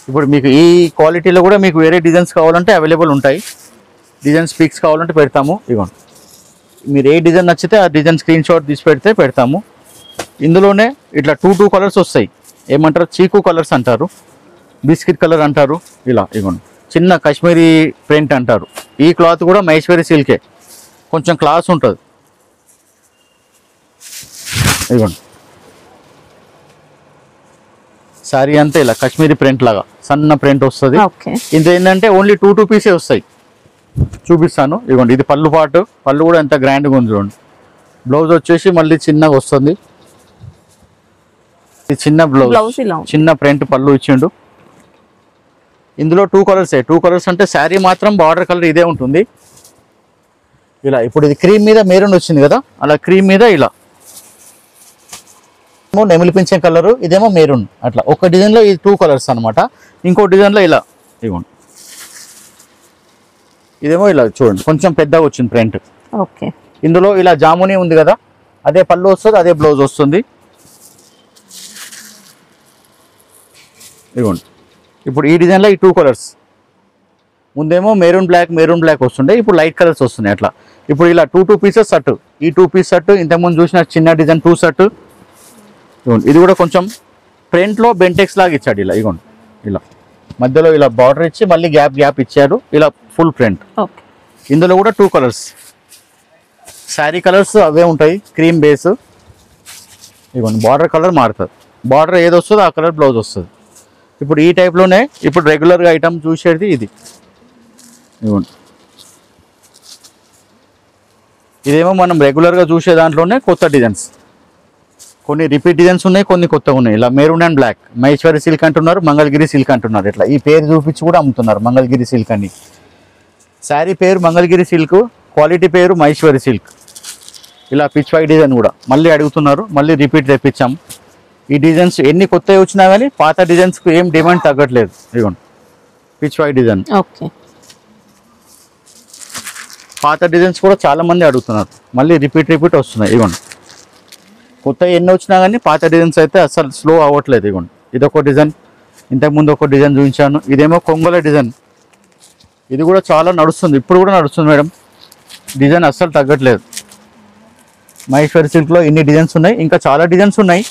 ఇప్పుడు మీకు ఈ క్వాలిటీలో కూడా మీకు వేరే డిజైన్స్ కావాలంటే అవైలబుల్ ఉంటాయి. డిజైన్స్ పిక్స్ కావాలంటే పెడతాము. ఇవ్వండి మీరు ఏ డిజైన్ నచ్చితే ఆ డిజైన్ స్క్రీన్ షాట్ తీసి పెడితే పెడతాము. ఇందులోనే ఇట్లా 2 కలర్స్ వస్తాయి. ఏమంటారు, చీకు కలర్స్ అంటారు, బిస్కెట్ కలర్ అంటారు. ఇలా ఇవ్వండి చిన్న కాశ్మీరీ ప్రింట్ అంటారు. ఈ క్లాత్ కూడా మహేశ్వరి సిల్కే, కొంచెం క్లాస్ ఉంటుంది. ఇవ్వండి శారీ అంతా ఇలా కాశ్మీరీ ప్రింట్ లాగా సన్న ప్రింట్ వస్తుంది. ఇది ఏంటంటే ఓన్లీ 2 పీసే వస్తాయి. చూపిస్తాను. ఇవ్వండి ఇది పళ్ళు పాటు, పళ్ళు కూడా ఎంత గ్రాండ్గా ఉంది చూడండి. బ్లౌజ్ వచ్చేసి మళ్ళీ చిన్నగా వస్తుంది. ఇది చిన్న బ్లౌజ్, చిన్న ప్రింట్ పళ్ళు ఇచ్చిండు. ఇందులో 2 కలర్సే. 2 కలర్స్ అంటే శారీ మాత్రం బార్డర్ కలర్ ఇదే ఉంటుంది. ఇలా ఇప్పుడు ఇది క్రీమ్ మీద మెరూన్ వచ్చింది కదా, అలా క్రీమ్ మీద ఇలా నెమిలి పింఛన్ కలరు, ఇదేమో మెరూన్. అట్లా ఒక డిజైన్లో ఇది 2 కలర్స్ అనమాట. ఇంకో డిజైన్లో ఇలా ఇవ్వండి, ఇదేమో ఇలా చూడండి కొంచెం పెద్దగా వచ్చింది ప్రింట్. ఓకే ఇందులో ఇలా జామునీ ఉంది కదా, అదే పళ్ళు వస్తుంది, అదే బ్లౌజ్ వస్తుంది. ఇవ్వండి ఇప్పుడు ఈ డిజైన్లో ఈ 2 కలర్స్. ముందేమో మెరూన్ బ్లాక్ వస్తుండే, ఇప్పుడు లైట్ కలర్స్ వస్తున్నాయి. అట్లా ఇప్పుడు ఇలా 2 పీసెస్ సెట్. ఈ 2 పీస్ సెట్ ఇంతకుముందు చూసిన చిన్న డిజైన్ 2 సెట్. ఇవ్వండి ఇది కూడా కొంచెం ప్రింట్లో బెంటెక్స్ లాగా ఇచ్చాడు. ఇలా ఇవ్వండి ఇలా మధ్యలో ఇలా బార్డర్ ఇచ్చి మళ్ళీ గ్యాప్ ఇచ్చాడు. ఇలా ఫుల్ ప్రింట్. ఇందులో కూడా 2 కలర్స్. శారీ కలర్స్ అవే ఉంటాయి, క్రీమ్ బేస్. ఇవ్వండి బార్డర్ కలర్ మారుతుంది. బార్డర్ ఏది వస్తుందో ఆ కలర్ బ్లౌజ్ వస్తుంది. ఇప్పుడు ఈ టైప్లోనే ఇప్పుడు రెగ్యులర్గా ఐటమ్ చూసేది ఇది. ఇవ్వండి ఇదేమో మనం రెగ్యులర్గా చూసే దాంట్లోనే కొత్త డిజైన్స్. కొన్ని రిపీట్ డిజైన్స్ ఉన్నాయి, కొన్ని కొత్తగా ఉన్నాయి. ఇలా maroon and black Maheshwari silk అంటున్నారు, మంగళగిరి సిల్క్ అంటున్నారు. ఇట్లా ఈ పేరు చూపించి కూడా అమ్ముతున్నారు మంగళగిరి సిల్క్ అని. శారీ పేరు మంగళగిరి సిల్క్, క్వాలిటీ పేరు మహేశ్వరి సిల్క్. ఇలా పిచ్ వై డిజైన్ కూడా మళ్ళీ అడుగుతున్నారు, మళ్ళీ రిపీట్ తెప్పించాం. ఈ డిజైన్స్ ఎన్ని కొత్తవి వచ్చినా కానీ పాత డిజైన్స్కి ఏం డిమాండ్ తగ్గట్లేదు. ఇదిగోండి పిచ్ వై డిజైన్. పాత డిజైన్స్ కూడా చాలా మంది అడుగుతున్నారు, మళ్ళీ రిపీట్ వస్తున్నాయి. ఇదిగోండి కొత్త ఎన్ని వచ్చినా కానీ పాత డిజైన్స్ అయితే అసలు స్లో అవ్వట్లేదు. ఇదిగోండి ఇదొక డిజైన్, ఇంతకుముందు ఒక డిజైన్ చూపించాను, ఇదేమో కొంగల డిజైన్. ఇది కూడా చాలా నడుస్తుంది, ఇప్పుడు కూడా నడుస్తుంది మేడం. డిజైన్ అస్సలు తగ్గట్లేదు. మహేశ్వరి సిల్క్లో ఇన్ని డిజైన్స్ ఉన్నాయి, ఇంకా చాలా డిజైన్స్ ఉన్నాయి.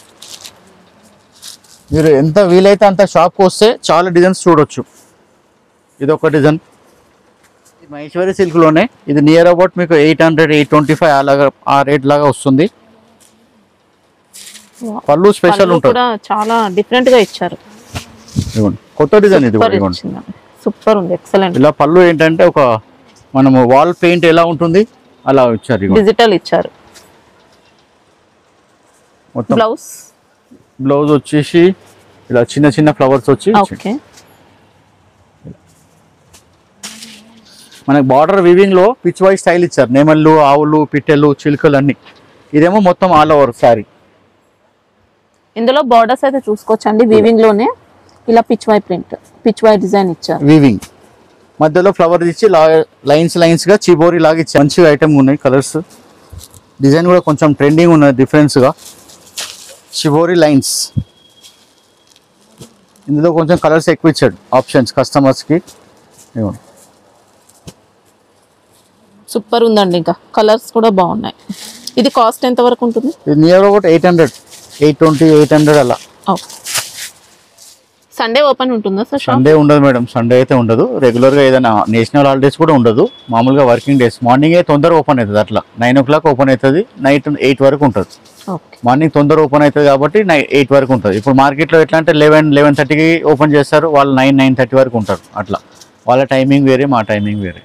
మీరు ఎంత వీలైతే అంత షాప్కి వస్తే చాలా డిజైన్స్ చూడొచ్చు. ఇది ఒక డిజైన్ మహేశ్వరి సిల్క్లోనే. ఇది నియర్ అబౌట్ మీకు 800, 825 అలాగా ఆ రేట్ లాగా వస్తుంది. పళ్ళు స్పెషల్ ఉంటుంది, చాలా డిఫరెంట్ గా ఇచ్చారు. కొత్త డిజైన్ ఇది కూడా సూపర్ ఉంది, ఎక్సలెంట్. ఇలా పళ్ళు ఏంటంటే ఒక మనము వాల్ పెయింట్ ఎలా ఉంటుంది అలా ఇచ్చారు, డిజిటల్ ఇచ్చారు. మొత్తం బ్లౌజ్ వచ్చేసి ఇలా చిన్న చిన్న ఫ్లవర్స్ వచ్చి మనకి బార్డర్ వీవింగ్ లో పిచ్ వైజ్ స్టైల్ ఇచ్చారు. నెమళ్ళు, ఆవులు, పిట్టెలు, చిలుకలు అన్ని. ఇదేమో మొత్తం ఆల్ ఓవర్ సారీ. ఇందులో బార్డర్స్ అయితే చూసుకోవచ్చండి, వీవింగ్ లోనే ఇలా pitch by print, pitch by design ఇచ్చారు. వీవింగ్ మధ్యలో ఫ్లవర్ ఇచ్చి లైన్స్ గా చిబోరి లాగా ఇచ్చి మంచిగా ఐటమ్ ఉన్నాయి. కలర్స్ డిజైన్ కూడా కొంచెం ట్రెండింగ్ ఉన్నది, డిఫరెన్స్ గా చిబోరి లైన్స్. ఇందులో కొంచెం కలర్స్ ఎక్కువ ఇచ్చాడు ఆప్షన్స్ కస్టమర్స్ కి. సూపర్ ఉందండి, ఇంకా కలర్స్ కూడా బాగున్నాయి. ఇది కాస్ట్ ఎంత వరకు ఉంటుంది? ఇది నియర్ అబౌట్ 800, 820, 800 అలా. సండే ఓపెన్ ఉంటుందా సార్? సండే ఉండదు మేడం, సండే అయితే ఉండదు. రెగ్యులర్ గా ఏదైనా నేషనల్ హాలిడేస్ కూడా ఉండదు. మామూలుగా వర్కింగ్ డేస్. మార్నింగే తొందర ఓపెన్ అవుతుంది, అట్లా 9 o'clock ఓపెన్ అవుతుంది, నైట్ 8 వరకు ఉంటుంది. మార్నింగ్ తొందర ఓపెన్ అవుతుంది కాబట్టి 8 వరకు ఉంటుంది. ఇప్పుడు మార్కెట్లో ఎట్లా అంటే 11, 11:30కి ఓపెన్ చేస్తారు, వాళ్ళు 9, 9:30 వరకు ఉంటారు. అట్లా వాళ్ళ టైమింగ్ వేరే, మా టైమింగ్ వేరే.